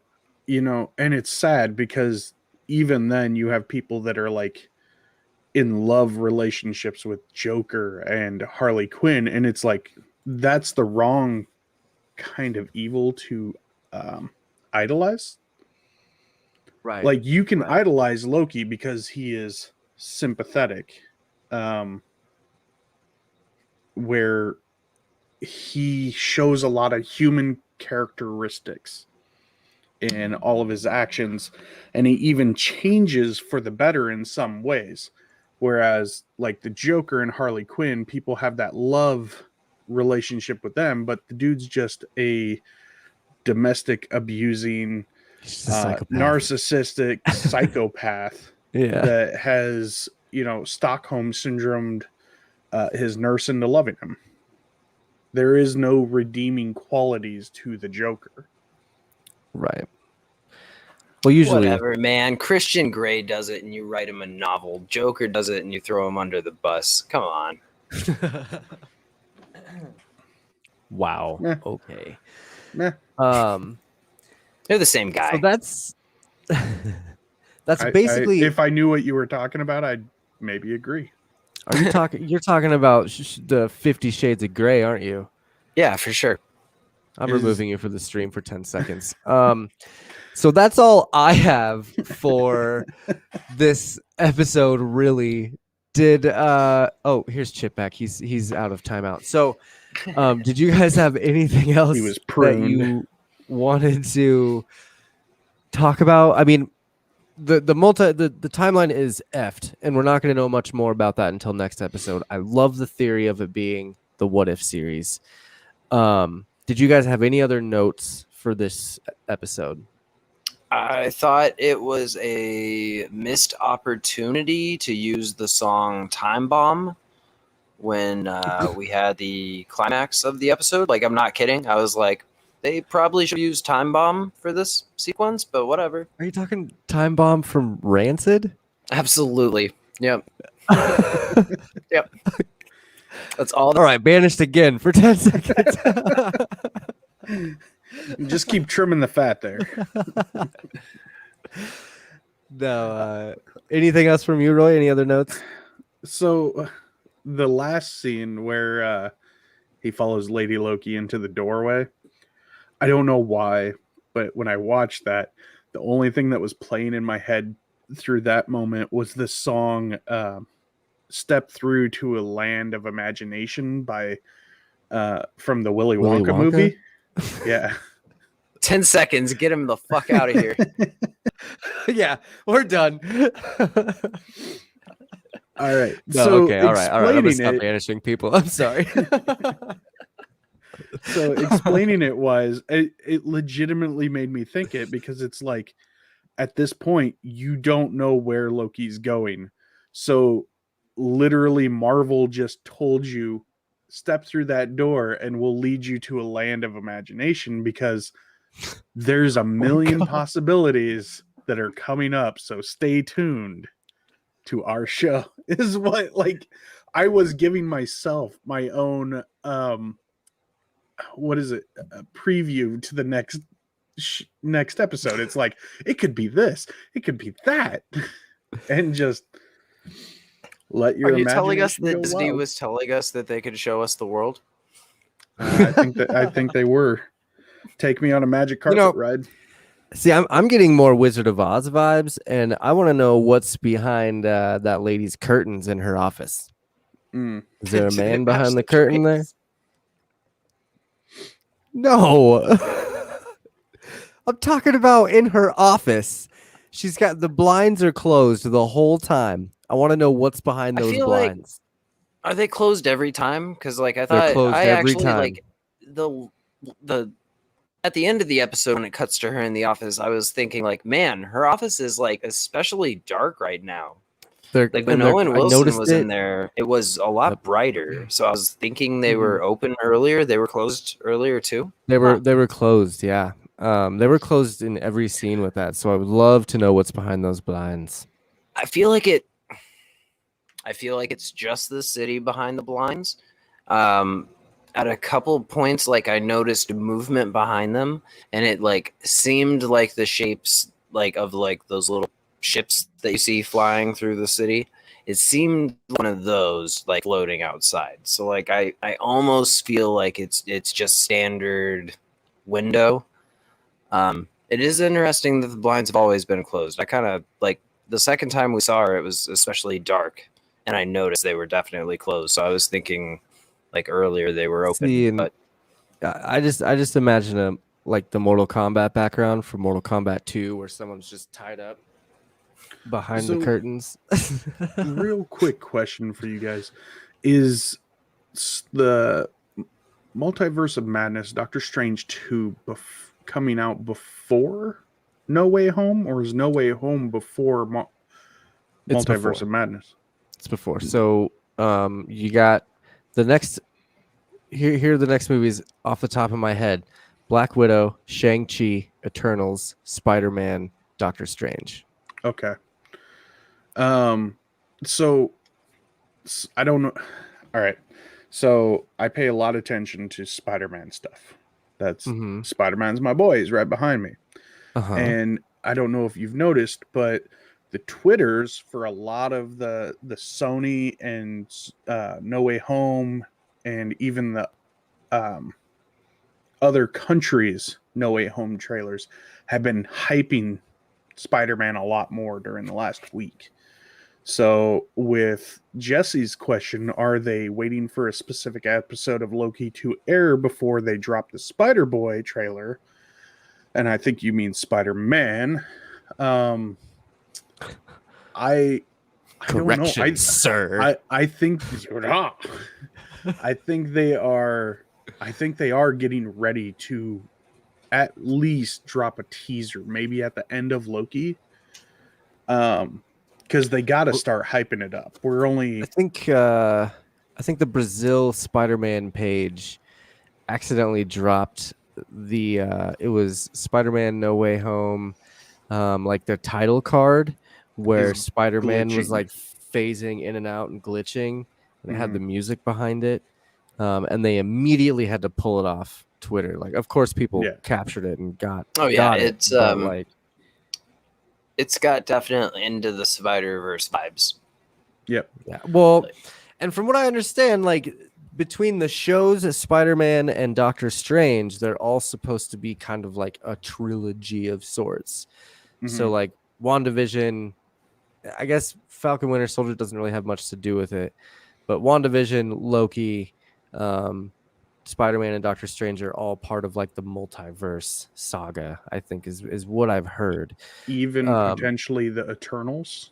and it's sad because even then you have people that are like in love relationships with Joker and Harley Quinn. And it's like, that's the wrong kind of evil to idolize. Right. Like, you can idolize Loki because he is sympathetic, where he shows a lot of human characteristics in all of his actions, and he even changes for the better in some ways. Whereas, like, the Joker and Harley Quinn, people have that love relationship with them, but the dude's just a domestic abusing, narcissistic psychopath that has, Stockholm syndromed his nurse into loving him. There is no redeeming qualities to the Joker. Right. Well, usually, whatever, man. Christian Grey does it, and you write him a novel. Joker does it, and you throw him under the bus. Come on. Wow. Meh. Okay. Meh. They're the same guy. So that's basically. If I knew what you were talking about, I'd maybe agree. Are you talking? You're talking about the 50 Shades of Grey, aren't you? Yeah, for sure. I'm removing you for the stream for 10 seconds. So that's all I have for this episode. Really, here's Chip back. He's out of timeout. So, did you guys have anything else that you wanted to talk about? I mean, the timeline is effed, and we're not going to know much more about that until next episode. I love the theory of it being the What If series. Did you guys have any other notes for this episode? I thought it was a missed opportunity to use the song Time Bomb when we had the climax of the episode. Like, I'm not kidding. I was like, they probably should use Time Bomb for this sequence, but whatever. Are you talking Time Bomb from Rancid? Absolutely. Yep. Yep. That's all. All right, banished again for 10 seconds. Just keep trimming the fat there. No. Anything else from you, Roy? Any other notes? So, the last scene where he follows Lady Loki into the doorway, I don't know why, but when I watched that, the only thing that was playing in my head through that moment was the song "Step Through to a Land of Imagination" by from the Willy Wonka movie. Yeah. 10 seconds. Get him the fuck out of here. Yeah, we're done. All right. No, so okay, all right. I'm gonna stop explaining banishing people. I'm sorry. So explaining it was it legitimately made me think it, because it's like at this point you don't know where Loki's going. So literally Marvel just told you step through that door and we'll lead you to a land of imagination, because there's a million possibilities that are coming up. So stay tuned to our show is what, like, I was giving myself my own what is it, a preview to the next episode. It's like it could be this, it could be that, and just let your Are you telling us imagination that go Disney wild. was telling us that they could show us the world? I think they were. Take me on a magic carpet ride. See, I'm getting more Wizard of Oz vibes, and I want to know what's behind that lady's curtains in her office. Is there a Did it man match behind the the curtain there? drapes? No. I'm talking about in her office. She's got the blinds are closed the whole time. I want to know what's behind I those feel like- blinds. Are they closed every time? Because like I They're thought, closed I every actually time. like the at the end of the episode when it cuts to her in the office. I was thinking like, man, her office is like especially dark right now. They're, Like when and they're- Owen I Wilson noticed was it. in there, it was a lot Yep. brighter. So I was thinking they were open earlier. They were closed earlier too. They were closed, yeah. They were closed in every scene with that. So I would love to know what's behind those blinds. I feel like it's just the city behind the blinds. At a couple points, like I noticed movement behind them, and it like seemed like the shapes like of like those little ships that you see flying through the city. It seemed one of those like floating outside. So like I almost feel like it's just standard window. It is interesting that the blinds have always been closed. I kind of like the second time we saw her, it was especially dark, and I noticed they were definitely closed. So I was thinking like earlier they were open. See, and but I just imagine like the Mortal Kombat background from Mortal Kombat 2 where someone's just tied up behind the So- curtains. Real quick question for you guys: is the Multiverse of Madness, Doctor Strange 2, coming out before No Way Home, or is No Way Home before It's Multiverse before. of Madness? It's before. So you got the next here are the next movies off the top of my head. Black Widow, Shang-Chi, Eternals, Spider-Man, Doctor Strange. Okay. So I don't know. All right. So I pay a lot of attention to Spider-Man stuff. That's Spider-Man's my boy. He's right behind me. And I don't know if you've noticed, but the Twitters for a lot of the Sony and No Way Home and even the other countries' No Way Home trailers have been hyping Spider-Man a lot more during the last week. So with Jesse's question, are they waiting for a specific episode of Loki to air before they drop the Spider-Boy trailer? And I think you mean Spider-Man. I Correction, don't know. sir. I think I think they are getting ready to at least drop a teaser, maybe at the end of Loki. Because they got to start hyping it up. I think the Brazil Spider-Man page accidentally dropped the it was Spider-Man No Way Home, like their title card where Is Spider-Man was glitching. like phasing in and out and glitching. and it had the music behind it, and they immediately had to pull it off Twitter. Like, of course, people captured it and got it's it, but like, it's got definitely into the Spider-Verse vibes. Yep. Yeah. Well, and from what I understand, like between the shows Spider-Man and Doctor Strange, they're all supposed to be kind of like a trilogy of sorts. So like WandaVision, I guess Falcon Winter Soldier doesn't really have much to do with it, but WandaVision, Loki, Spider-Man, and Doctor Strange are all part of like the multiverse saga, I think is what I've heard. Even potentially the Eternals.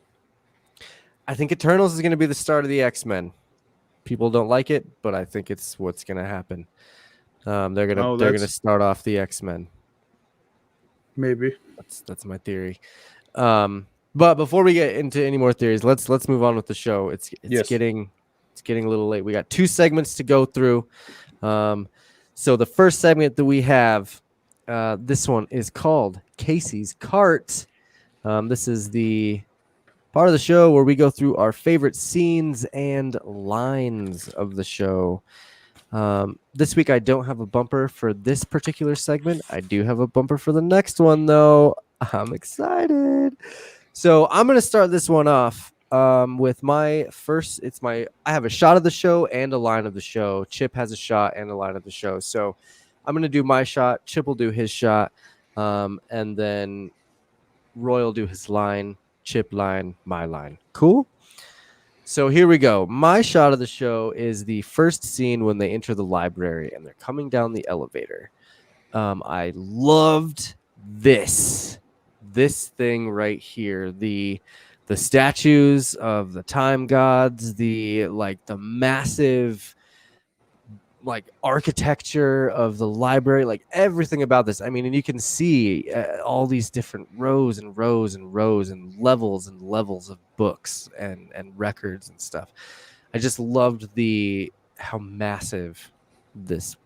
I think Eternals is going to be the start of the X-Men. People don't like it, but I think it's what's going to happen. They're gonna start off the X-Men. Maybe that's my theory. But before we get into any more theories, let's move on with the show. It's getting a little late. We got 2 segments to go through. So the first segment that we have, this one is called Casey's Cart. This is the part of the show where we go through our favorite scenes and lines of the show. This week I don't have a bumper for this particular segment. I do have a bumper for the next one, though. I'm excited. So I'm going to start this one off with my first. I have a shot of the show and a line of the show. Chip has a shot and a line of the show. So I'm going to do my shot. Chip will do his shot. And then Roy will do his line. Chip line, my line. Cool? So here we go. My shot of the show is the first scene when they enter the library and they're coming down the elevator. I loved this thing right here. The statues of the time gods, the massive architecture of the library, like everything about this. I mean, and you can see all these different rows and rows and rows and levels of books and records and stuff. I just loved how massive this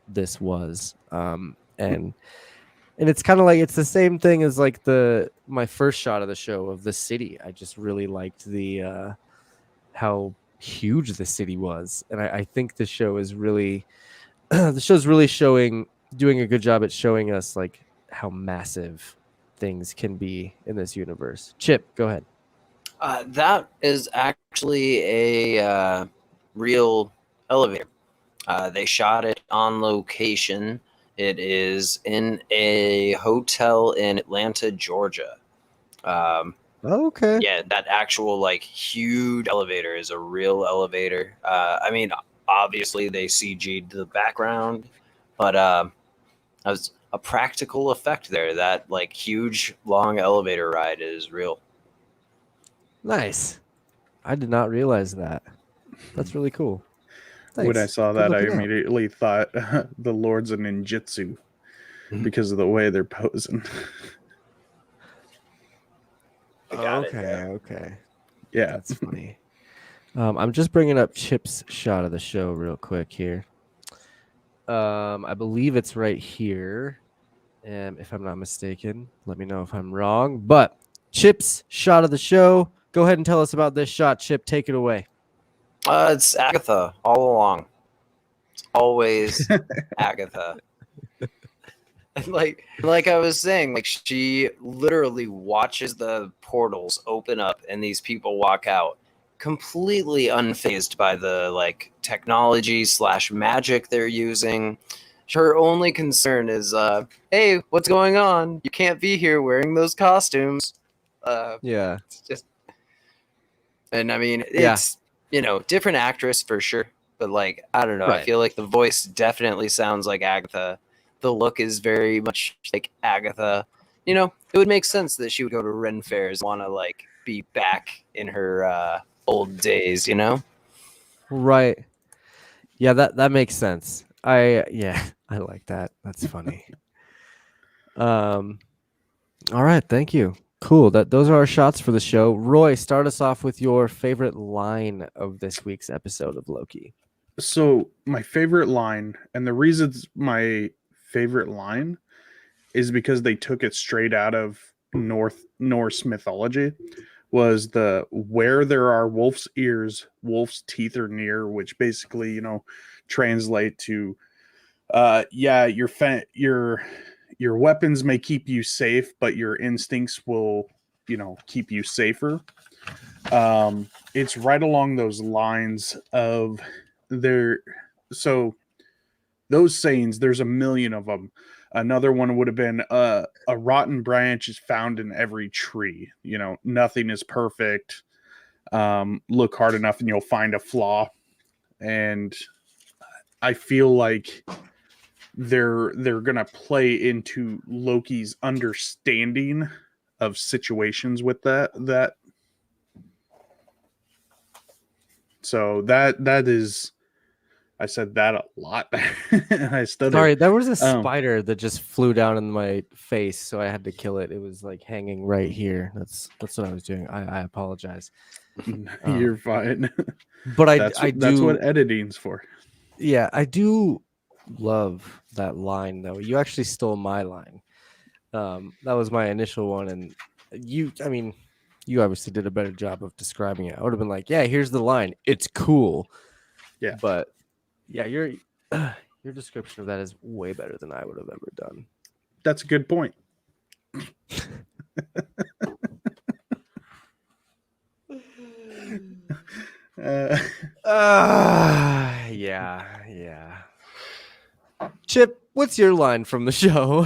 was. And it's kind of like, it's the same thing as like my first shot of the show of the city. I just really liked the how huge the city was. And I think the show is really doing a good job at showing us like how massive things can be in this universe. Chip, go ahead. That is actually a real elevator. They shot it on location. It is in a hotel in Atlanta, Georgia. Okay. Yeah, that actual like huge elevator is a real elevator. I mean, obviously they CG'd the background, but that was a practical effect there. That like huge long elevator ride is real. Nice. I did not realize that. That's really cool. Thanks. When I saw that, I immediately thought the Lords of Ninjutsu because of the way they're posing. Okay. Yeah. That's funny. I'm just bringing up Chip's shot of the show real quick here. I believe it's right here. If I'm not mistaken, let me know if I'm wrong. But Chip's shot of the show. Go ahead and tell us about this shot, Chip. Take it away. It's Agatha all along. It's always Agatha. Like I was saying, like she literally watches the portals open up and these people walk out, completely unfazed by the like technology / magic they're using. Her only concern is, hey, what's going on? You can't be here wearing those costumes. Yeah. It's just, and I mean, it's different actress for sure, but like I don't know. Right. I feel like the voice definitely sounds like Agatha. The look is very much like Agatha. It would make sense that she would go to Ren fairs, want to like be back in her old days, Right. Yeah, that makes sense. I like that. That's funny. All right, thank you. Cool. Those are our shots for the show. Roy, start us off with your favorite line of this week's episode of Loki. So my favorite line, and the reason it's my favorite line is because they took it straight out of Norse mythology, was the where there are wolf's ears, wolf's teeth are near, which basically, translate to yeah, your weapons may keep you safe, but your instincts will, keep you safer. It's right along those lines of there. So those sayings, there's a million of them. Another one would have been a rotten branch is found in every tree. Nothing is perfect. Look hard enough and you'll find a flaw. And I feel like they're gonna play into Loki's understanding of situations with that. So that is, I said that a lot. I stuttered. Sorry, there was a spider that just flew down in my face, so I had to kill it. It was like hanging right here. That's what I was doing. I apologize. You're fine. But that's what editing's for. Yeah, I do love that line though. You actually stole my line. That was my initial one, and you obviously did a better job of describing it. I would have been like, yeah, here's the line. It's cool. Yeah. But yeah, your description of that is way better than I would have ever done. That's a good point. Yeah. Chip, what's your line from the show?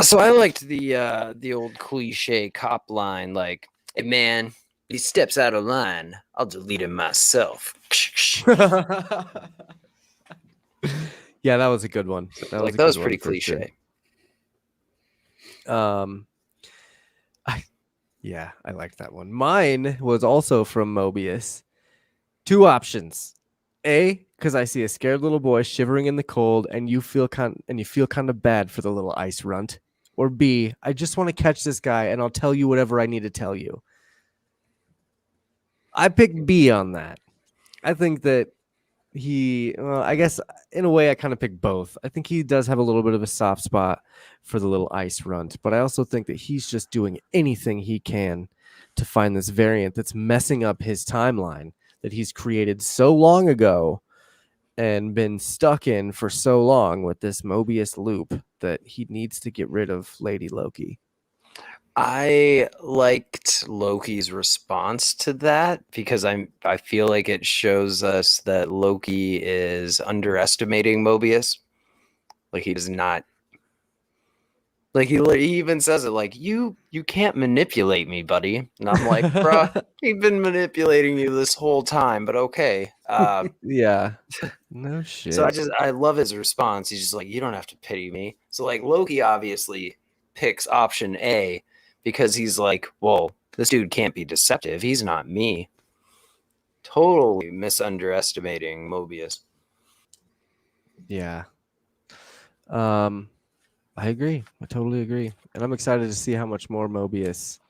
So I liked the old cliche cop line, like, "Hey man, he steps out of line, I'll delete him myself." Yeah, that was a good one. That was pretty cliche. Sure. I liked that one. Mine was also from Mobius. Two options. A, because I see a scared little boy shivering in the cold, and you feel kind of bad for the little ice runt. Or B, I just want to catch this guy, and I'll tell you whatever I need to tell you. I picked B on that. I think that I guess in a way I kind of picked both. I think he does have a little bit of a soft spot for the little ice runt, but I also think that he's just doing anything he can to find this variant that's messing up his timeline that he's created so long ago and been stuck in for so long with this Mobius loop that he needs to get rid of Lady Loki. I liked Loki's response to that because I feel like it shows us that Loki is underestimating Mobius. Like he does not. Like he even says it like you can't manipulate me, buddy. And I'm like, bruh, he's been manipulating you this whole time, but okay. Yeah. No shit. So I love his response. He's just like, you don't have to pity me. So like Loki obviously picks option A because he's like, well, this dude can't be deceptive. He's not me. Totally misunderestimating Mobius. Yeah. I agree. I totally agree. And I'm excited to see how much more Mobius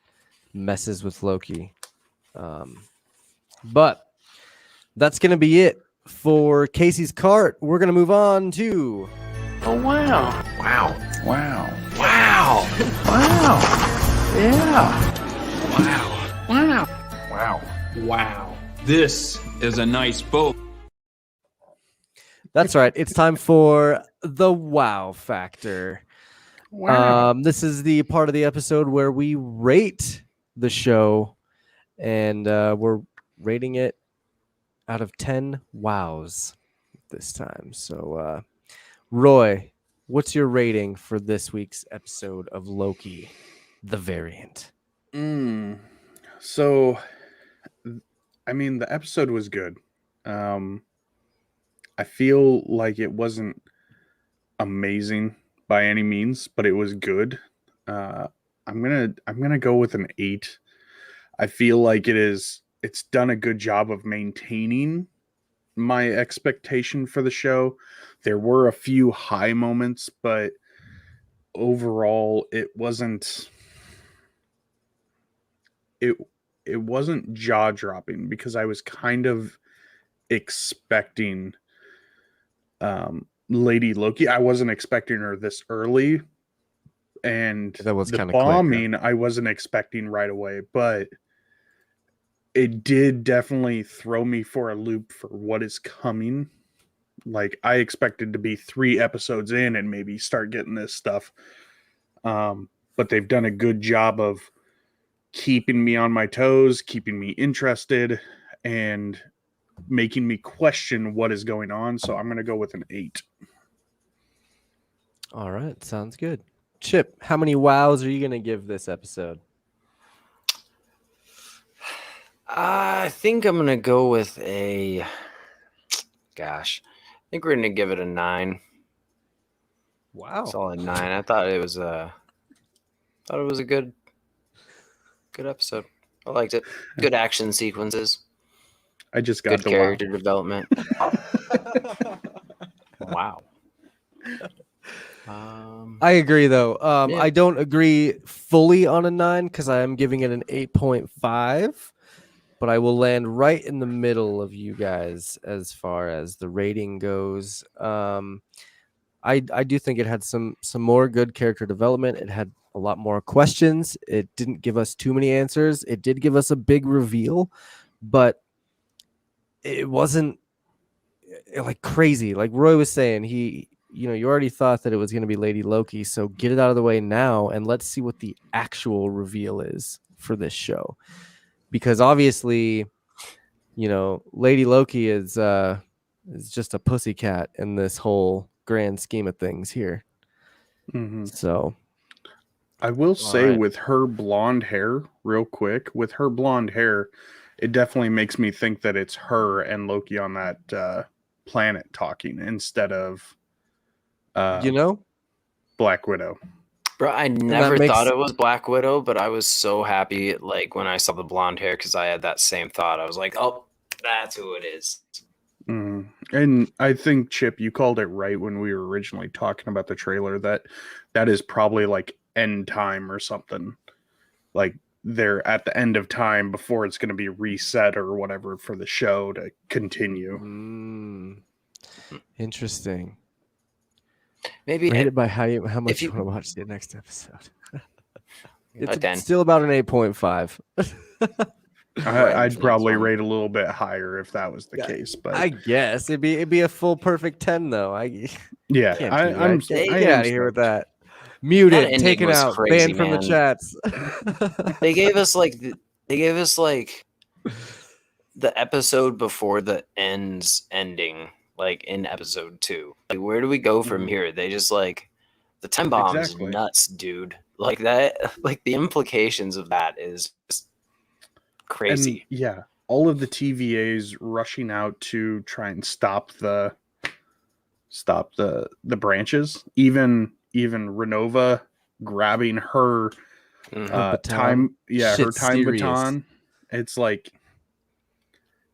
messes with Loki. But that's going to be it for Casey's Cart. We're going to move on to... Oh, wow. Wow. Wow. Wow. Wow. Yeah. Wow. Wow. Wow. Wow. This is a nice boat. That's right. It's time for the wow factor. Wow. This is the part of the episode where we rate the show, and we're rating it out of 10 wows this time. So, Roy, what's your rating for this week's episode of Loki, the variant? So, I mean, the episode was good. I feel like it wasn't amazing by any means, but it was good. I'm gonna go with an 8. I feel like it's done a good job of maintaining my expectation for the show. There were a few high moments, but overall it wasn't jaw-dropping because I was kind of expecting Lady Loki. I wasn't expecting her this early, and That was the kind of bombing I wasn't expecting right away, but it did definitely throw me for a loop for what is coming. Like, I expected to be 3 episodes in and maybe start getting this stuff. But they've done a good job of keeping me on my toes, keeping me interested, and making me question what is going on. So I'm going to go with an 8. All right, sounds good. Chip, how many wows are you going to give this episode? I think I'm gonna go with a. Gosh, I think we're gonna give it a 9. Wow, Solid 9. I thought it was a. Thought it was a good episode. I liked it. Good action sequences. I just got Good character development. Wow. I agree, though. Yeah. I don't agree fully on a 9 because I am giving it an 8.5, but I will land right in the middle of you guys as far as the rating goes. I do think it had some more good character development. It had a lot more questions. It didn't give us too many answers. It did give us a big reveal, but it wasn't like crazy. Like Roy was saying, you already thought that it was going to be Lady Loki, so get it out of the way now and let's see what the actual reveal is for this show. Because obviously, Lady Loki is just a pussycat in this whole grand scheme of things here. Mm-hmm. So I will say, right. with her blonde hair, real quick, it definitely makes me think that it's her and Loki on that planet talking instead of Black Widow. Bro, I never thought it was Black Widow, but I was so happy like when I saw the blonde hair because I had that same thought. I was like, oh, that's who it is. Mm. And I think, Chip, you called it right when we were originally talking about the trailer, that is probably like end time or something. Like they're at the end of time before it's going to be reset or whatever for the show to continue. Interesting. Maybe rate it by how much you want to watch the next episode. It's still about an 8.5. I'd probably rate a little bit higher if that was the case, but I guess it'd be a full perfect 10 though. I'm get out of here with that. Muted, taken out, crazy, banned from the chats. They gave us like the episode before the ending, like in episode 2. Like, where do we go from here? They just like the time bomb's nuts, dude. Like that, like the implications of that is just crazy. And, yeah, all of the TVAs rushing out to try and stop the branches. Even Renova grabbing her time baton. It's like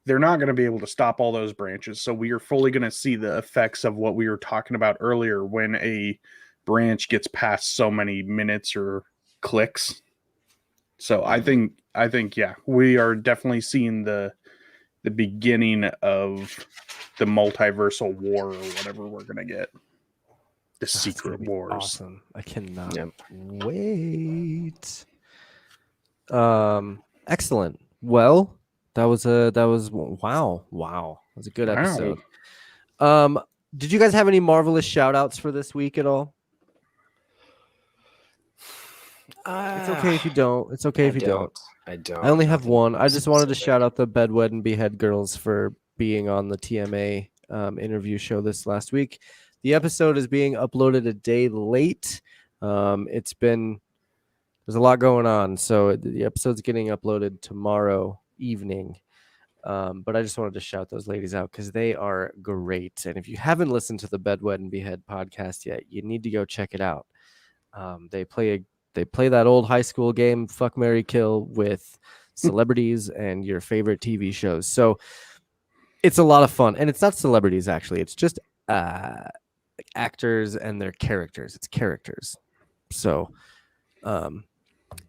they're not going to be able to stop all those branches. So we are fully going to see the effects of what we were talking about earlier when a branch gets past so many minutes or clicks. So I think yeah, we are definitely seeing the beginning of the multiversal war or whatever we're going to get. The Secret Wars. Awesome. I cannot wait. Excellent. Well, that was wow. That was a good episode. Did you guys have any marvelous shout outs for this week at all? It's okay if you don't. It's okay if you don't. I don't. I only have one. I just wanted to shout out the Bedwed and Behead girls for being on the TMA interview show this last week. The episode is being uploaded a day late. There's a lot going on, so the episode's getting uploaded tomorrow evening. But I just wanted to shout those ladies out because they are great. And if you haven't listened to the Bedwed and Behead podcast yet, you need to go check it out. They play that old high school game, Fuck, Marry, Kill, with celebrities and your favorite TV shows. So it's a lot of fun. And it's not celebrities, actually. It's just actors and their characters. It's characters. So, and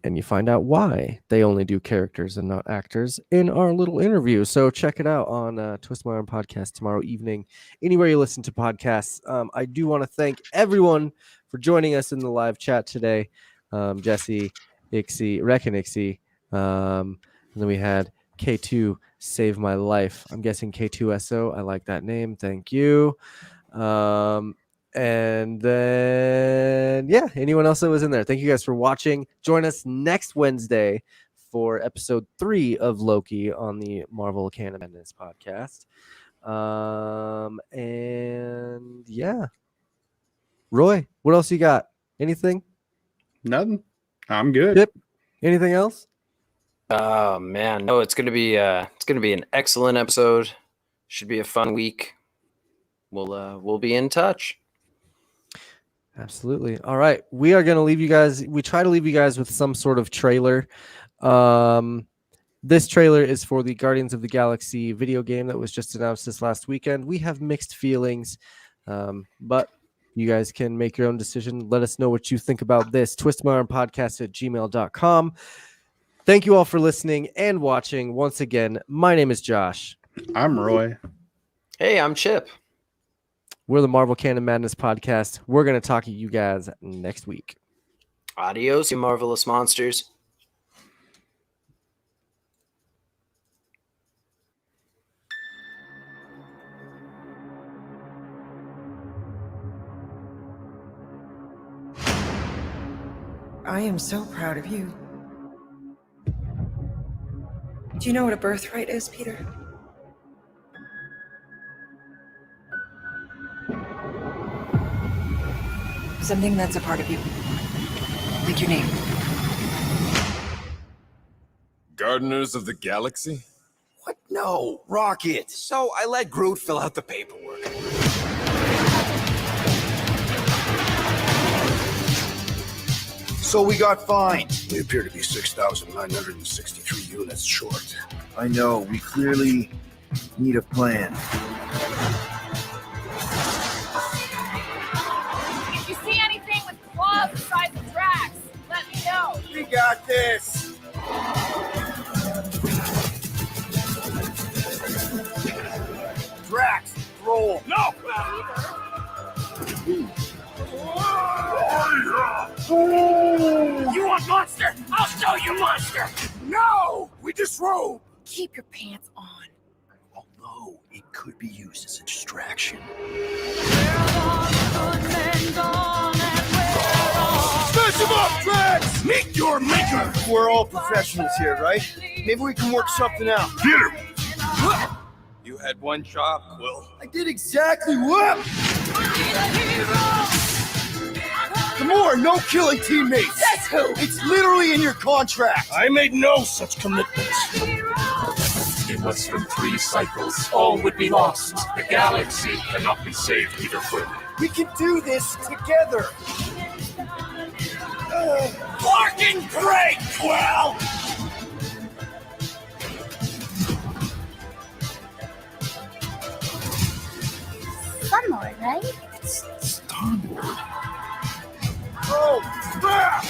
you find out why they only do characters and not actors in our little interview. So check it out on Twist My Arm podcast tomorrow evening, anywhere you listen to podcasts. I do want to thank everyone for joining us in the live chat today. Jesse, Ixie, Rek and Ixie. And then we had K2 Save My Life. I'm guessing K2SO. I like that name. Thank you. And then, yeah, anyone else that was in there. Thank you guys for watching. Join us next Wednesday for episode 3 of Loki on the Marvel Canon Madness podcast. And yeah, Roy, what else you got? Anything? Nothing. I'm good. Chip, anything else? Oh man, no, it's gonna be an excellent episode. Should be a fun week. We'll be in touch. Absolutely. All right, we are gonna leave you guys. We try to leave you guys with some sort of trailer. This trailer is for the Guardians of the Galaxy video game that was just announced this last weekend. We have mixed feelings, but you guys can make your own decision. Let us know what you think about this. twistmyarmpodcast@gmail.com. Thank you all for listening and watching. Once again, my name is Josh. I'm Roy. Hey, I'm Chip. We're the Marvel Canon Madness podcast. We're going to talk to you guys next week. Adios, you marvelous monsters. I am so proud of you. Do you know what a birthright is, Peter? Something that's a part of you. Like your name. Gardeners of the Galaxy? What? No, Rocket. So I let Groot fill out the paperwork. So we got fined. We appear to be 6,963 units short. I know, we clearly need a plan. If you see anything with claws the size of Drax, let me know. We got this. Drax, roll. No! You want monster? I'll show you monster. No, we disrobe. Keep your pants on. Although it could be used as a distraction. Smash him up, Drax! Meet your maker! We're all professionals here, right? Maybe we can work something out. Get him! You had one job, Quill. I did exactly what? More no killing teammates. That's who. It's literally in your contract. I made no such commitments. In less than 3 cycles, all would be lost. The galaxy cannot be saved, Peter Quill. We can do this together. Fucking great, Quill! Star-Lord, right? It's Star-Lord. Oh, crap!